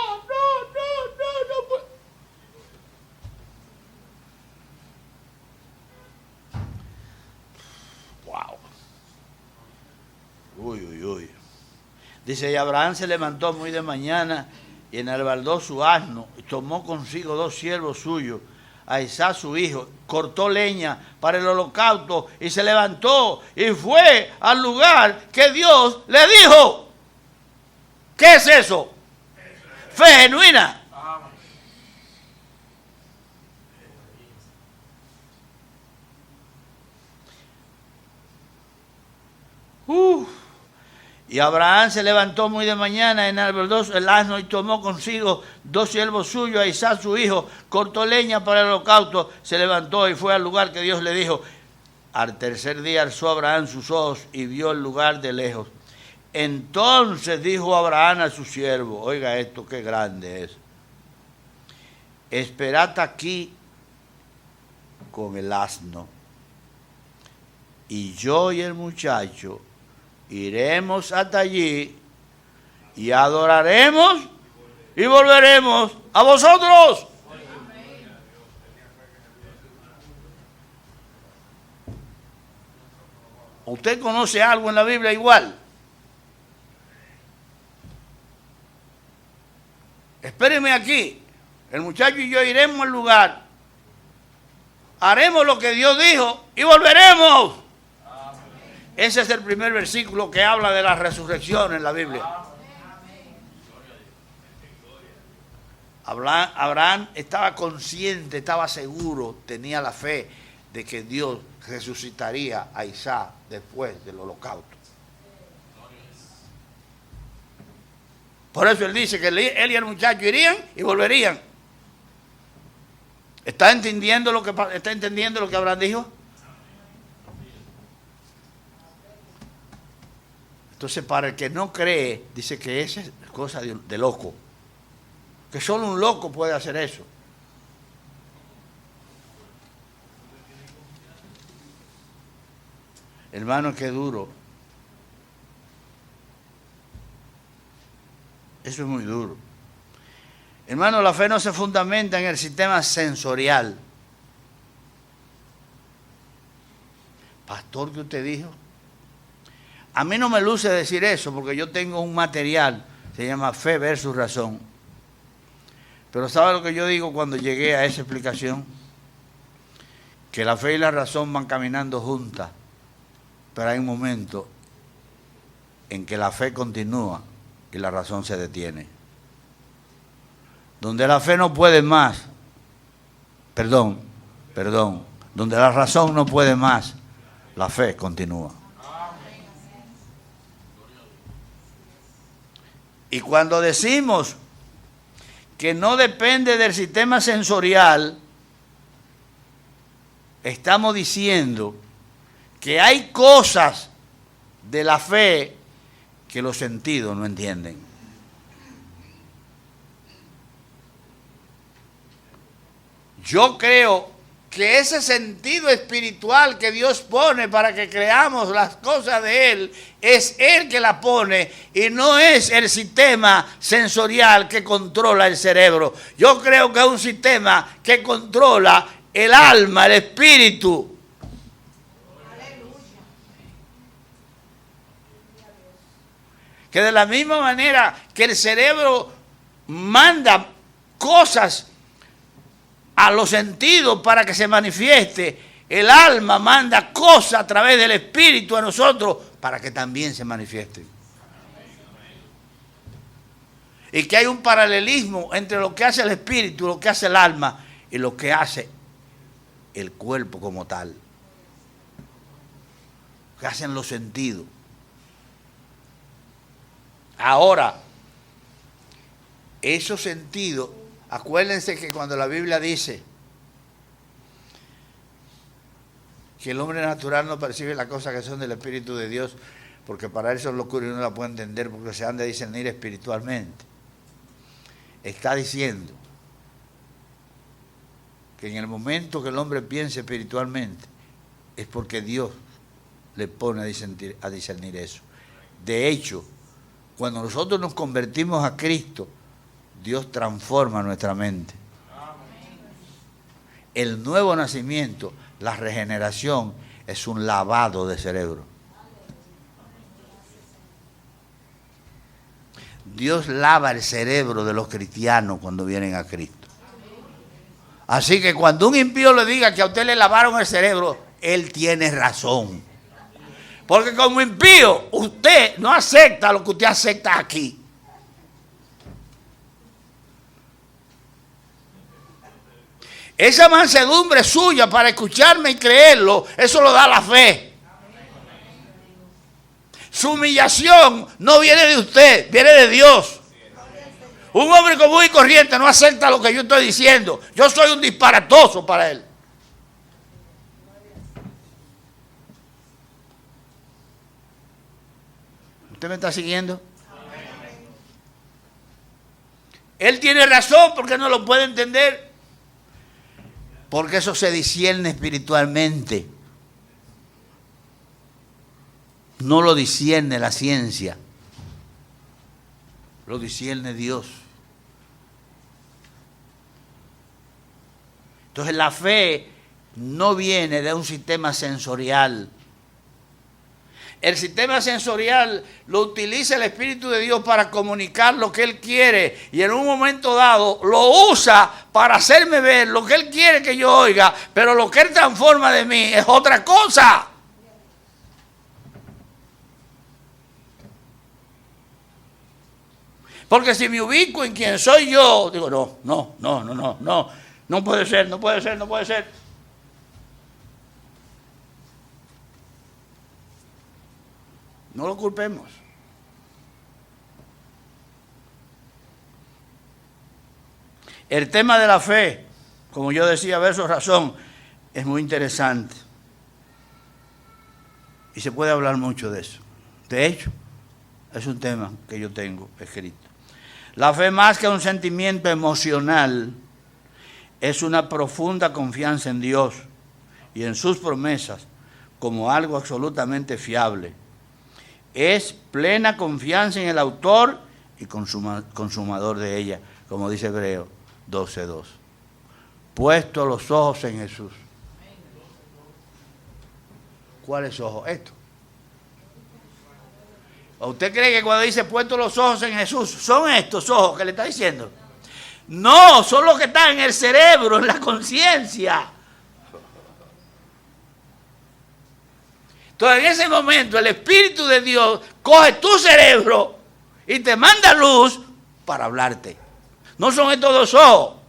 Wow. Uy. Dice, y Abraham se levantó muy de mañana y enalbardó su asno y tomó consigo 2 siervos suyos, a Isaac su hijo, cortó leña para el holocausto y se levantó y fue al lugar que Dios le dijo. ¿Qué es eso? Fe genuina. Y Abraham se levantó muy de mañana, enalbardó el asno y tomó consigo 2 siervos suyos, a Isaac su hijo, cortó leña para el holocausto, se levantó y fue al lugar que Dios le dijo. Al tercer día alzó Abraham sus ojos y vio el lugar de lejos. Entonces dijo Abraham a su siervo, oiga esto, qué grande es. Esperad aquí con el asno, y yo y el muchacho iremos hasta allí y adoraremos y volveremos a vosotros. ¿Usted conoce algo en la Biblia igual? Espéreme aquí. El muchacho y yo iremos al lugar. Haremos lo que Dios dijo y volveremos. Ese es el primer versículo que habla de la resurrección en la Biblia. Abraham estaba consciente, estaba seguro, tenía la fe de que Dios resucitaría a Isaac después del holocausto. Por eso él dice que él y el muchacho irían y volverían. ¿Está entendiendo lo que Abraham dijo? Entonces, para el que no cree, dice que esa es cosa de loco. Que solo un loco puede hacer eso. Hermano, qué duro. Eso es muy duro. Hermano, la fe no se fundamenta en el sistema sensorial. Pastor, ¿qué usted dijo? A mí no me luce decir eso porque yo tengo un material, se llama Fe versus Razón. Pero ¿sabe lo que yo digo cuando llegué a esa explicación? Que la fe y la razón van caminando juntas, pero hay un momento en que la fe continúa y la razón se detiene. Donde la fe no puede más, donde la razón no puede más, la fe continúa. Y cuando decimos que no depende del sistema sensorial, estamos diciendo que hay cosas de la fe que los sentidos no entienden. Yo creo que ese sentido espiritual que Dios pone para que creamos las cosas de Él, es Él que la pone y no es el sistema sensorial que controla el cerebro. Yo creo que es un sistema que controla el alma, el espíritu. Que de la misma manera que el cerebro manda cosas a los sentidos para que se manifieste, el alma manda cosas a través del espíritu a nosotros para que también se manifiesten. Y que hay un paralelismo entre lo que hace el espíritu, lo que hace el alma y lo que hace el cuerpo como tal. Lo que hacen los sentidos. Ahora, esos sentidos, acuérdense que cuando la Biblia dice que el hombre natural no percibe las cosas que son del Espíritu de Dios, porque para él son locura y no la puede entender porque se han de discernir espiritualmente. Está diciendo que en el momento que el hombre piense espiritualmente es porque Dios le pone a discernir eso. De hecho, cuando nosotros nos convertimos a Cristo, Dios transforma nuestra mente. El nuevo nacimiento, la regeneración, es un lavado de cerebro. Dios lava el cerebro de los cristianos cuando vienen a Cristo. Así que cuando un impío le diga que a usted le lavaron el cerebro, él tiene razón. Porque como impío, usted no acepta lo que usted acepta aquí. Esa mansedumbre suya para escucharme y creerlo, eso lo da la fe. Su humillación no viene de usted, viene de Dios. Un hombre común y corriente no acepta lo que yo estoy diciendo. Yo soy un disparatoso para él. ¿Usted me está siguiendo? Él tiene razón porque no lo puede entender. Porque eso se discierne espiritualmente. No lo discierne la ciencia. Lo discierne Dios. Entonces la fe no viene de un sistema sensorial. El sistema sensorial lo utiliza el Espíritu de Dios para comunicar lo que Él quiere y en un momento dado lo usa para hacerme ver lo que Él quiere que yo oiga, pero lo que Él transforma de mí es otra cosa. Porque si me ubico en quién soy yo, digo, no puede ser, no puede ser, no puede ser. No lo culpemos. El tema de la fe, como yo decía, verso razón, es muy interesante. Y se puede hablar mucho de eso. De hecho, es un tema que yo tengo escrito. La fe, más que un sentimiento emocional, es una profunda confianza en Dios y en sus promesas como algo absolutamente fiable. Es plena confianza en el autor y consumador de ella, como dice Hebreos 12:2. Puesto los ojos en Jesús. ¿Cuáles ojos? Esto. ¿Usted cree que cuando dice puesto los ojos en Jesús, son estos ojos que le está diciendo? No, son los que están en el cerebro, en la conciencia. Entonces en ese momento el Espíritu de Dios coge tu cerebro y te manda luz para hablarte. No son estos dos ojos.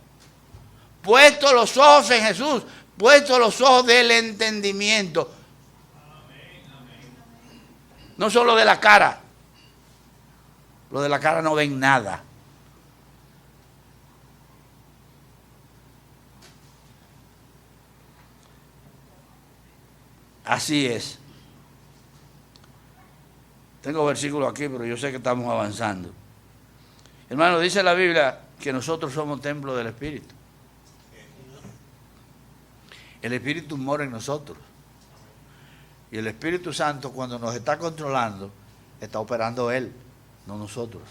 Puestos los ojos en Jesús, puestos los ojos del entendimiento. No son los de la cara. Los de la cara no ven nada. Así es. Tengo versículos aquí, pero yo sé que estamos avanzando. Hermano, dice la Biblia que nosotros somos templo del Espíritu. El Espíritu mora en nosotros. Y el Espíritu Santo, cuando nos está controlando, está operando Él, no nosotros.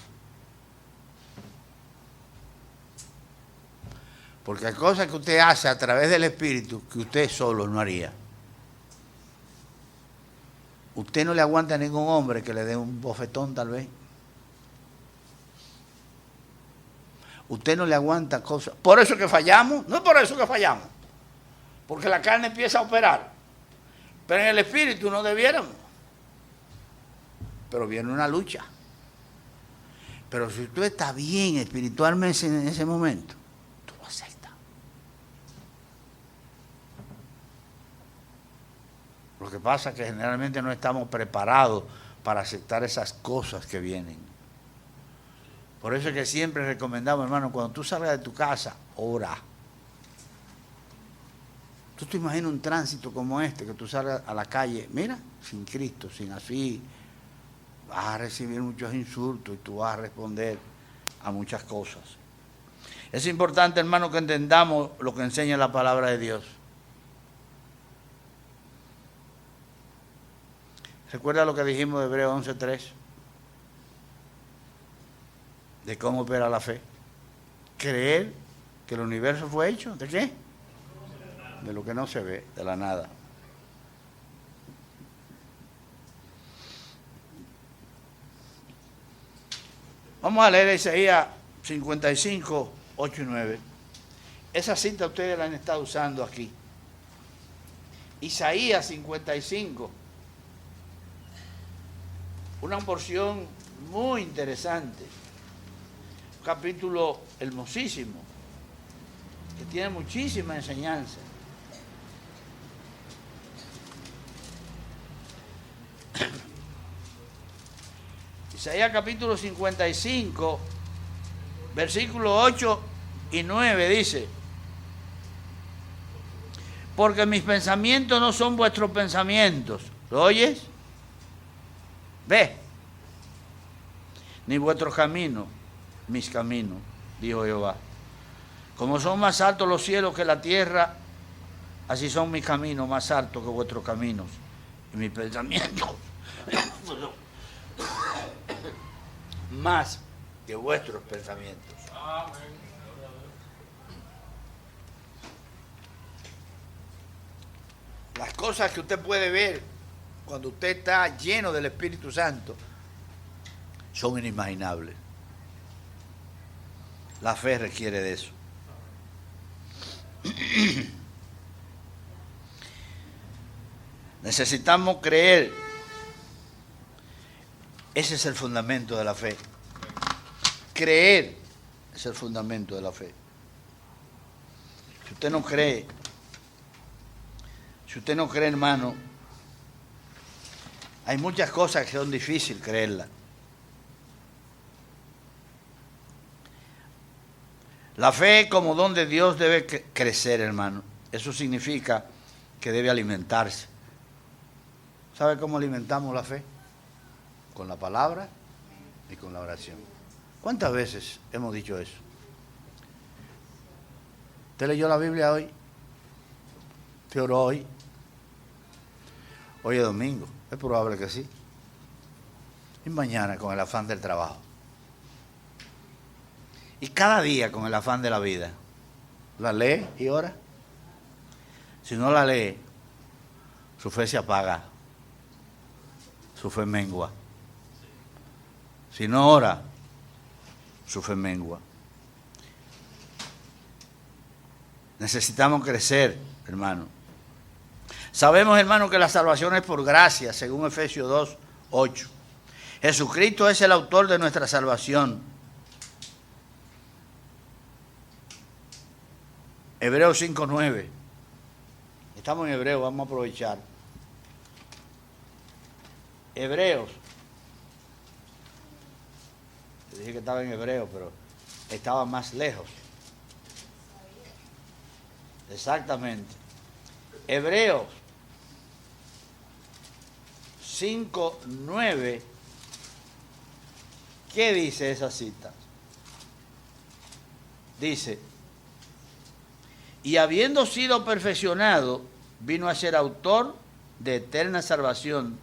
Porque hay cosas que usted hace a través del Espíritu que usted solo no haría. Usted no le aguanta a ningún hombre que le dé un bofetón tal vez. Usted no le aguanta cosas. Por eso que fallamos, no es por eso que fallamos. Porque la carne empieza a operar. Pero en el Espíritu no debiéramos. Pero viene una lucha. Pero si tú estás bien espiritualmente en ese momento, tú lo aceptas. Lo que pasa es que generalmente no estamos preparados para aceptar esas cosas que vienen. Por eso es que siempre recomendamos, hermano, cuando tú salgas de tu casa, ora. Tú te imaginas un tránsito como este, que tú salgas a la calle, mira, sin Cristo, sin así, vas a recibir muchos insultos y tú vas a responder a muchas cosas. Es importante, hermano, que entendamos lo que enseña la palabra de Dios. ¿Recuerda lo que dijimos de Hebreos 11:3? De cómo opera la fe. Creer que el universo fue hecho, ¿de qué? De lo que no se ve, de la nada. Vamos a leer Isaías 55, 8 y 9. Esa cita ustedes la han estado usando aquí. Isaías 55. Una porción muy interesante. Un capítulo hermosísimo, que tiene muchísima enseñanza. Isaías capítulo 55, versículos 8 y 9 dice: porque mis pensamientos no son vuestros pensamientos. ¿Lo oyes? Ve. Ni vuestros caminos, mis caminos, dijo Jehová. Como son más altos los cielos que la tierra, así son mis caminos más altos que vuestros caminos, y mis pensamientos más que vuestros pensamientos. Amén. Las cosas que usted puede ver cuando usted está lleno del Espíritu Santo son inimaginables. La fe requiere de eso. Necesitamos creer. Ese es el fundamento de la fe. Creer es el fundamento de la fe. Si usted no cree, hermano, hay muchas cosas que son difíciles creerlas. La fe como don de Dios debe crecer, hermano. Eso significa que debe alimentarse. ¿Sabe cómo alimentamos la fe? Con la palabra y con la oración. ¿Cuántas veces hemos dicho eso? ¿Usted leyó la Biblia hoy? ¿Usted oró hoy? Hoy es domingo. Es probable que sí. Y mañana con el afán del trabajo. Y cada día con el afán de la vida. ¿La lee y ora? Si no la lee, su fe se apaga. Su fe mengua. Si no ora, su fe mengua. Necesitamos crecer, hermano. Sabemos, hermano, que la salvación es por gracia, según Efesios 2, 8. Jesucristo es el autor de nuestra salvación. Hebreos 5, 9. Estamos en Hebreos, vamos a aprovechar. Hebreos. Te dije que estaba en Hebreos, pero estaba más lejos. Exactamente. Hebreos 5, 9. ¿Qué dice esa cita? Dice, y habiendo sido perfeccionado, vino a ser autor de eterna salvación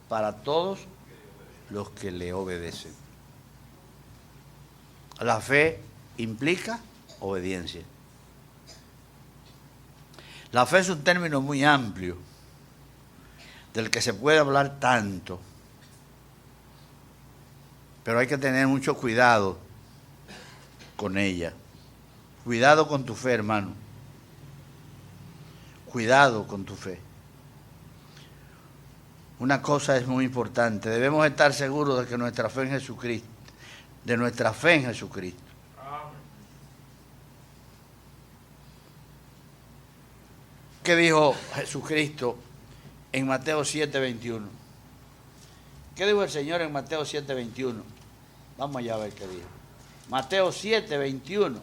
para todos los que le obedecen. La fe implica obediencia. La fe es un término muy amplio, del que se puede hablar tanto, pero hay que tener mucho cuidado con ella. Cuidado con tu fe, hermano. Cuidado con tu fe. Una cosa es muy importante, debemos estar seguros de que nuestra fe en Jesucristo, de nuestra fe en Jesucristo. ¿Qué dijo Jesucristo en Mateo 7, 21? ¿Qué dijo el Señor en Mateo 7, 21? Vamos allá a ver qué dijo. Mateo 7, 21.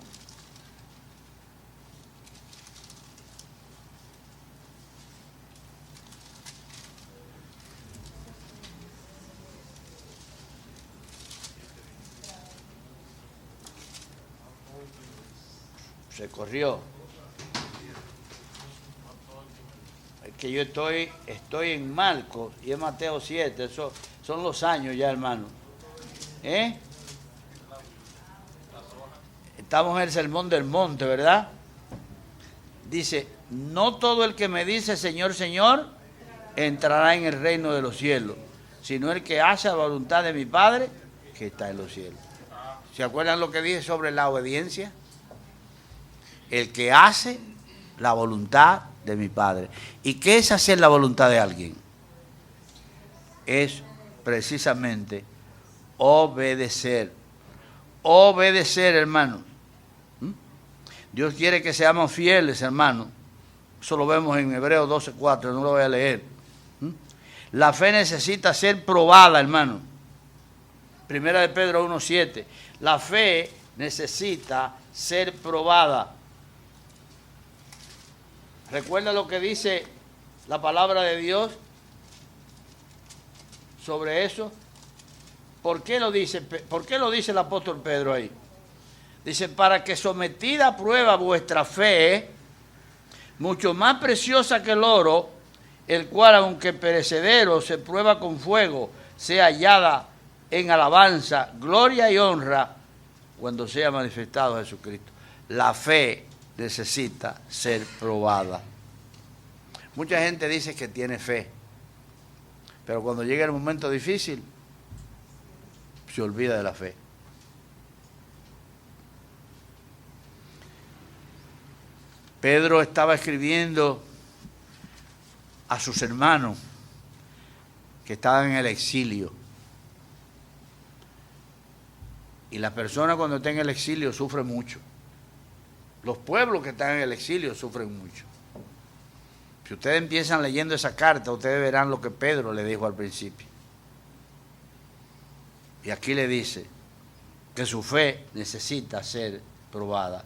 Se corrió. Es que yo estoy en Marcos y en Mateo 7. Eso son los años ya, hermano. Estamos en el Sermón del Monte, ¿verdad? Dice, no todo el que me dice Señor, Señor, entrará en el reino de los cielos, sino el que hace la voluntad de mi Padre que está en los cielos. ¿Se acuerdan lo que dije sobre la obediencia? El que hace la voluntad de mi Padre. ¿Y qué es hacer la voluntad de alguien? Es precisamente obedecer. Obedecer, hermano. Dios quiere que seamos fieles, hermano. Eso lo vemos en Hebreos 12:4, no lo voy a leer. La fe necesita ser probada, hermano. Primera de Pedro 1:7. La fe necesita ser probada. ¿Recuerda lo que dice la palabra de Dios sobre eso? ¿Por qué lo dice el apóstol Pedro ahí? Dice, para que sometida a prueba vuestra fe, mucho más preciosa que el oro, el cual aunque perecedero se prueba con fuego, sea hallada en alabanza, gloria y honra cuando sea manifestado Jesucristo. La fe necesita ser probada. Mucha gente dice que tiene fe, pero cuando llega el momento difícil, se olvida de la fe. Pedro estaba escribiendo a sus hermanos que estaban en el exilio. Y la persona cuando está en el exilio sufre mucho. Los pueblos que están en el exilio sufren mucho. Si ustedes empiezan leyendo esa carta, ustedes verán lo que Pedro le dijo al principio. Y aquí le dice que su fe necesita ser probada.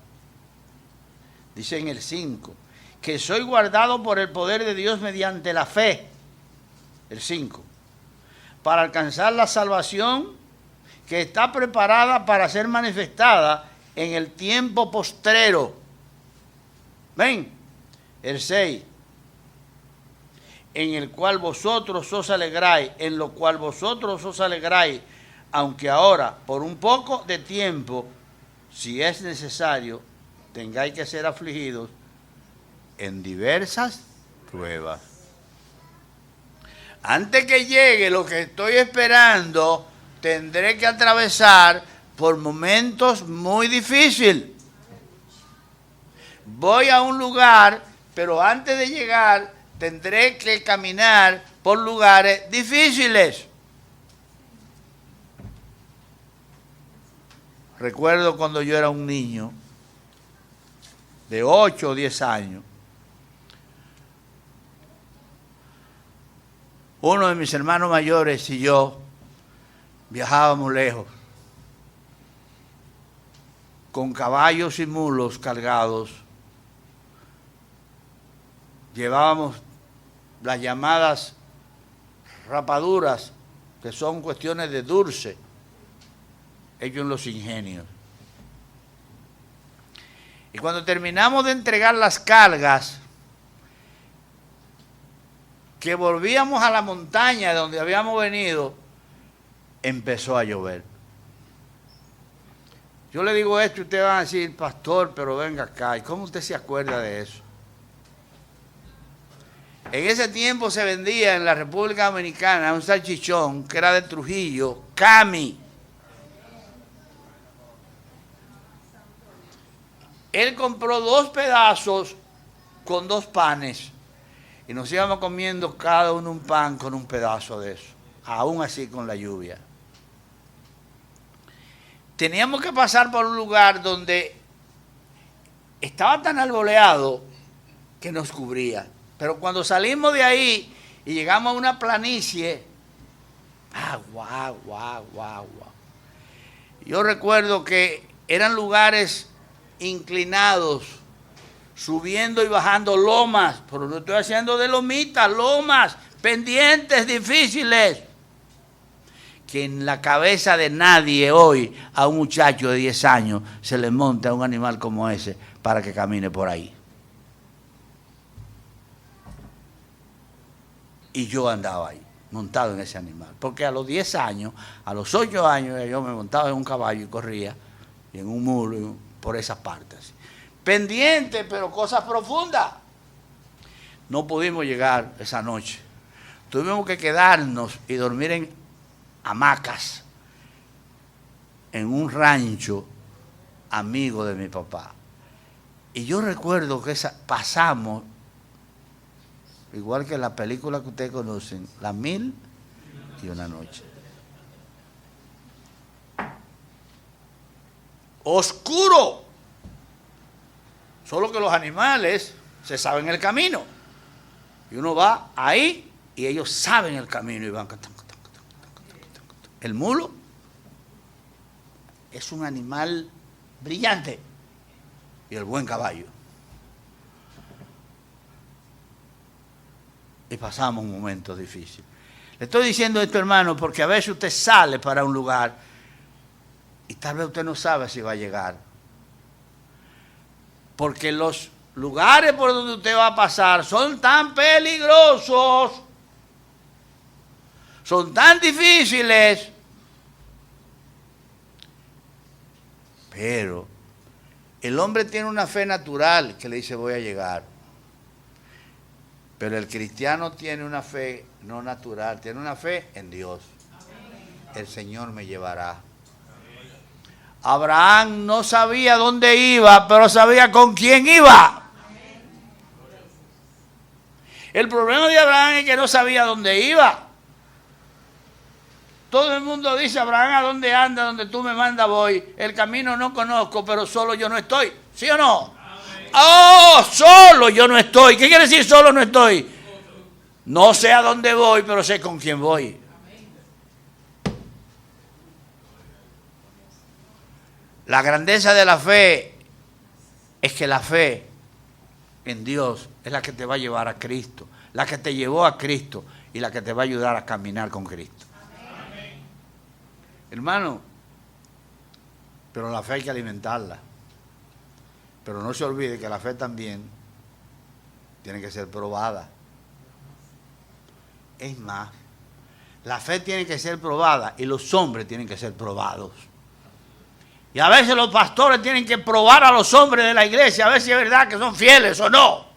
Dice en el 5, que soy guardado por el poder de Dios mediante la fe. El 5. Para alcanzar la salvación que está preparada para ser manifestada en el tiempo postrero. ¿Ven? El 6. En el cual vosotros os alegráis, en lo cual vosotros os alegráis, aunque ahora, por un poco de tiempo, si es necesario, tengáis que ser afligidos en diversas pruebas. Antes que llegue lo que estoy esperando, tendré que atravesar por momentos muy difíciles. voy a un lugar, pero antes de llegar tendré que caminar por lugares difíciles. Recuerdo cuando yo era un niño de 8 o 10 años, uno de mis hermanos mayores y yo viajábamos lejos, con caballos y mulos cargados. Llevábamos las llamadas rapaduras, que son cuestiones de dulce, hechos en los ingenios. Y cuando terminamos de entregar las cargas, que volvíamos a la montaña de donde habíamos venido, empezó a llover. Yo le digo esto y ustedes van a decir, pastor, pero venga acá, ¿y cómo usted se acuerda de eso? En ese tiempo se vendía en la República Dominicana un salchichón que era de Trujillo, Cami. Él compró 2 pedazos con 2 panes y nos íbamos comiendo cada uno un pan con un pedazo de eso, aún así con la lluvia. Teníamos que pasar por un lugar donde estaba tan arboleado que nos cubría. Pero cuando salimos de ahí y llegamos a una planicie, agua. Yo recuerdo que eran lugares inclinados, subiendo y bajando lomas, pero no estoy haciendo de lomitas, lomas, pendientes difíciles, que en la cabeza de nadie hoy a un muchacho de 10 años se le monta un animal como ese para que camine por ahí. Y yo andaba ahí, montado en ese animal, porque a los 10 años, a los 8 años, yo me montaba en un caballo y corría, y en un mulo, por esas partes. Pendiente, pero cosas profundas. No pudimos llegar esa noche. Tuvimos que quedarnos y dormir en hamacas, en un rancho amigo de mi papá. Y yo recuerdo que pasamos, igual que la película que ustedes conocen, La 1001 noche. Oscuro. Solo que los animales se saben el camino. Y uno va ahí y ellos saben el camino y van. El mulo es un animal brillante y el buen caballo. Y pasamos un momento difícil. Le estoy diciendo esto, hermano, porque a veces usted sale para un lugar y tal vez usted no sabe si va a llegar. Porque los lugares por donde usted va a pasar son tan peligrosos, son tan difíciles, pero el hombre tiene una fe natural que le dice voy a llegar. Pero el cristiano tiene una fe no natural, tiene una fe en Dios. El Señor me llevará. Abraham no sabía dónde iba, pero sabía con quién iba. El problema de Abraham es que no sabía dónde iba. Todo el mundo dice, Abraham, ¿a dónde anda? Donde tú me mandas voy. El camino no conozco, pero solo yo no estoy. ¿Sí o no? ¡Oh! Solo yo no estoy. ¿Qué quiere decir solo no estoy? No sé a dónde voy, pero sé con quién voy. La grandeza de la fe es que la fe en Dios es la que te va a llevar a Cristo, la que te llevó a Cristo y la que te va a ayudar a caminar con Cristo. Amén. Hermano, pero la fe hay que alimentarla. Pero no se olvide que la fe también tiene que ser probada. Es más, la fe tiene que ser probada y los hombres tienen que ser probados. Y a veces los pastores tienen que probar a los hombres de la iglesia, a ver si es verdad que son fieles o no.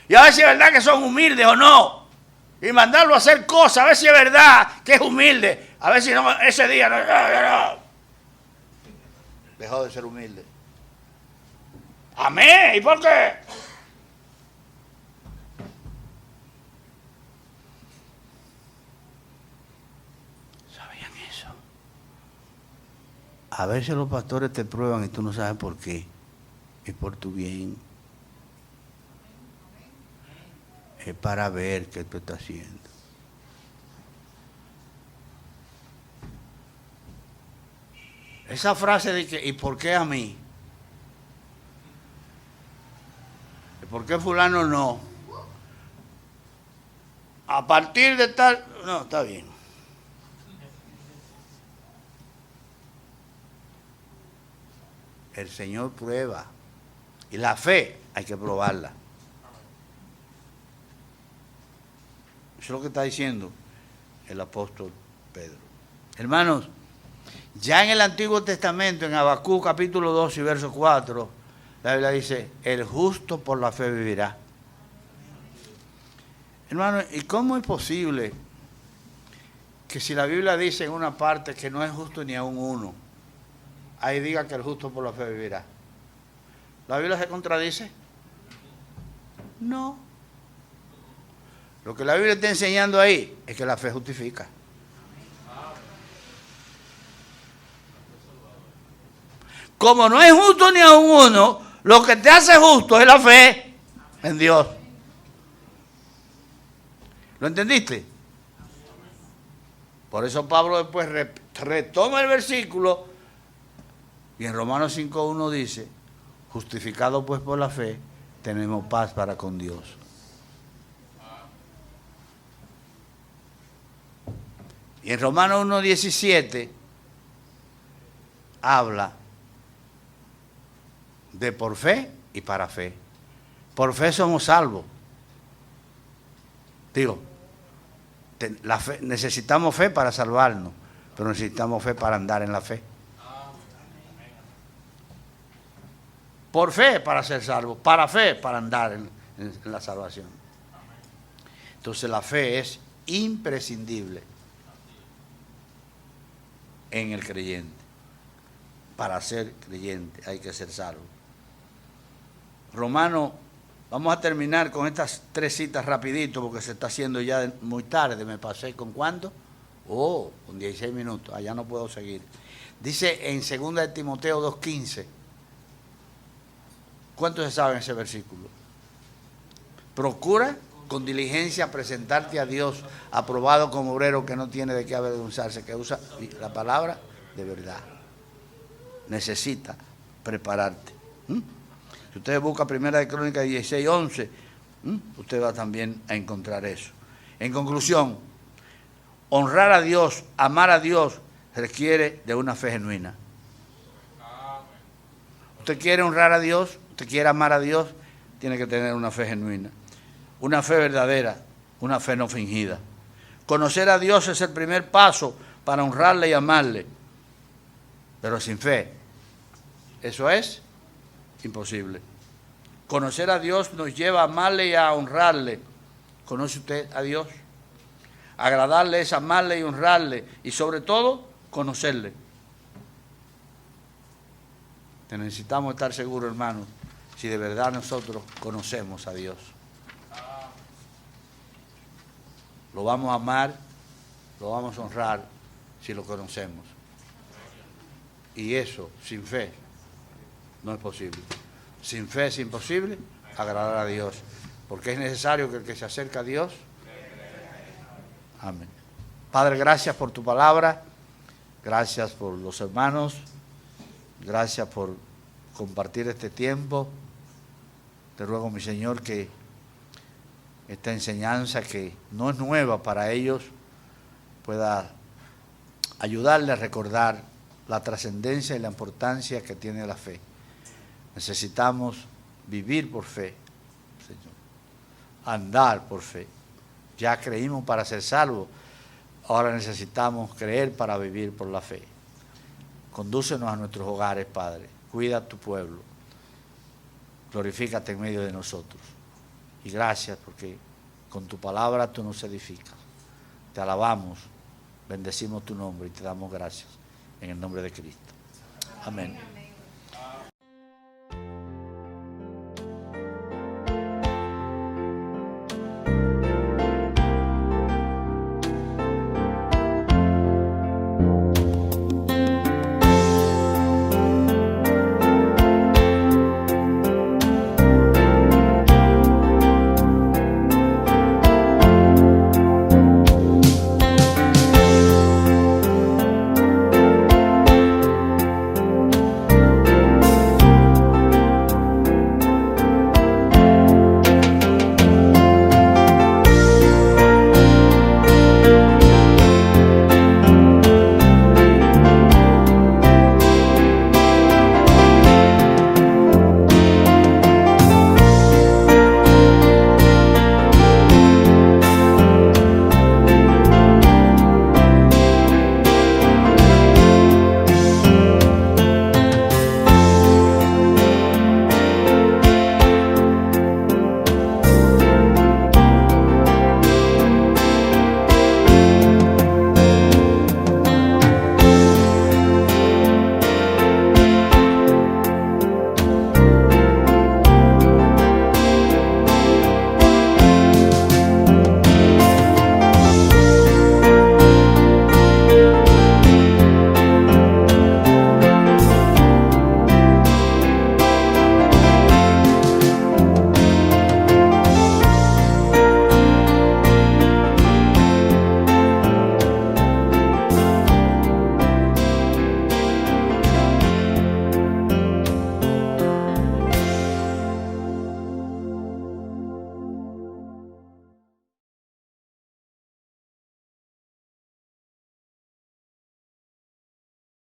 Y a ver si es verdad que son humildes o no. Y mandarlo a hacer cosas, a ver si es verdad que es humilde. A ver si no, ese día no. Dejó de ser humilde. Amén. ¿Y por qué? ¿Sabían eso? A veces los pastores te prueban y tú no sabes por qué. Es por tu bien. Es para ver qué tú estás haciendo. Esa frase de que, ¿y por qué a mí? ¿Y por qué fulano no? A partir de tal... No, está bien. El Señor prueba. Y la fe hay que probarla. Eso es lo que está diciendo el apóstol Pedro. Hermanos, ya en el Antiguo Testamento, en Habacuc capítulo 2 y verso 4, la Biblia dice, el justo por la fe vivirá. Hermano, ¿y cómo es posible que si la Biblia dice en una parte que no es justo ni aun uno, ahí diga que el justo por la fe vivirá? ¿La Biblia se contradice? No. Lo que la Biblia está enseñando ahí es que la fe justifica. Como no es justo ni aun uno, lo que te hace justo es la fe en Dios. ¿Lo entendiste? Por eso Pablo después retoma el versículo y en Romanos 5:1 dice, justificados pues por la fe, tenemos paz para con Dios. Y en Romanos 1:17 habla de por fe y para fe. Por fe somos salvos. Digo, la fe, necesitamos fe para salvarnos, pero necesitamos fe para andar en la fe. Por fe para ser salvos, para fe para andar en la salvación. Entonces la fe es imprescindible en el creyente. Para ser creyente hay que ser salvo. Romano, vamos a terminar con estas 3 citas rapidito porque se está haciendo ya muy tarde. ¿Me pasé con cuánto? Con 16 minutos. Allá no puedo seguir. Dice en 2 de Timoteo 2:15. ¿Cuántos se saben ese versículo? Procura con diligencia presentarte a Dios aprobado como obrero que no tiene de qué avergonzarse, que usa la palabra de verdad. Necesita prepararte. Si usted busca 1 de Crónicas 16:11, usted va también a encontrar eso. En conclusión, honrar a Dios, amar a Dios, requiere de una fe genuina. Usted quiere honrar a Dios, usted quiere amar a Dios, tiene que tener una fe genuina. Una fe verdadera, una fe no fingida. Conocer a Dios es el primer paso para honrarle y amarle. Pero sin fe, eso es imposible. Conocer a Dios nos lleva a amarle y a honrarle. ¿Conoce usted a Dios? Agradarle es amarle y honrarle. Y sobre todo, conocerle. Necesitamos estar seguros, hermanos, si de verdad nosotros conocemos a Dios. Lo vamos a amar, lo vamos a honrar si lo conocemos. Y eso, sin fe, no es posible. Sin fe es imposible agradar a Dios, porque es necesario que el que se acerca a Dios... Amén. Padre, gracias por tu palabra, gracias por los hermanos, gracias por compartir este tiempo. Te ruego, mi Señor, que esta enseñanza que no es nueva para ellos pueda ayudarle a recordar la trascendencia y la importancia que tiene la fe. Necesitamos vivir por fe, Señor, andar por fe. Ya creímos para ser salvos, ahora necesitamos creer para vivir por la fe. Condúcenos a nuestros hogares, Padre. Cuida a tu pueblo. Glorifícate en medio de nosotros. Y gracias porque con tu palabra tú nos edificas. Te alabamos, bendecimos tu nombre y te damos gracias en el nombre de Cristo. Amén.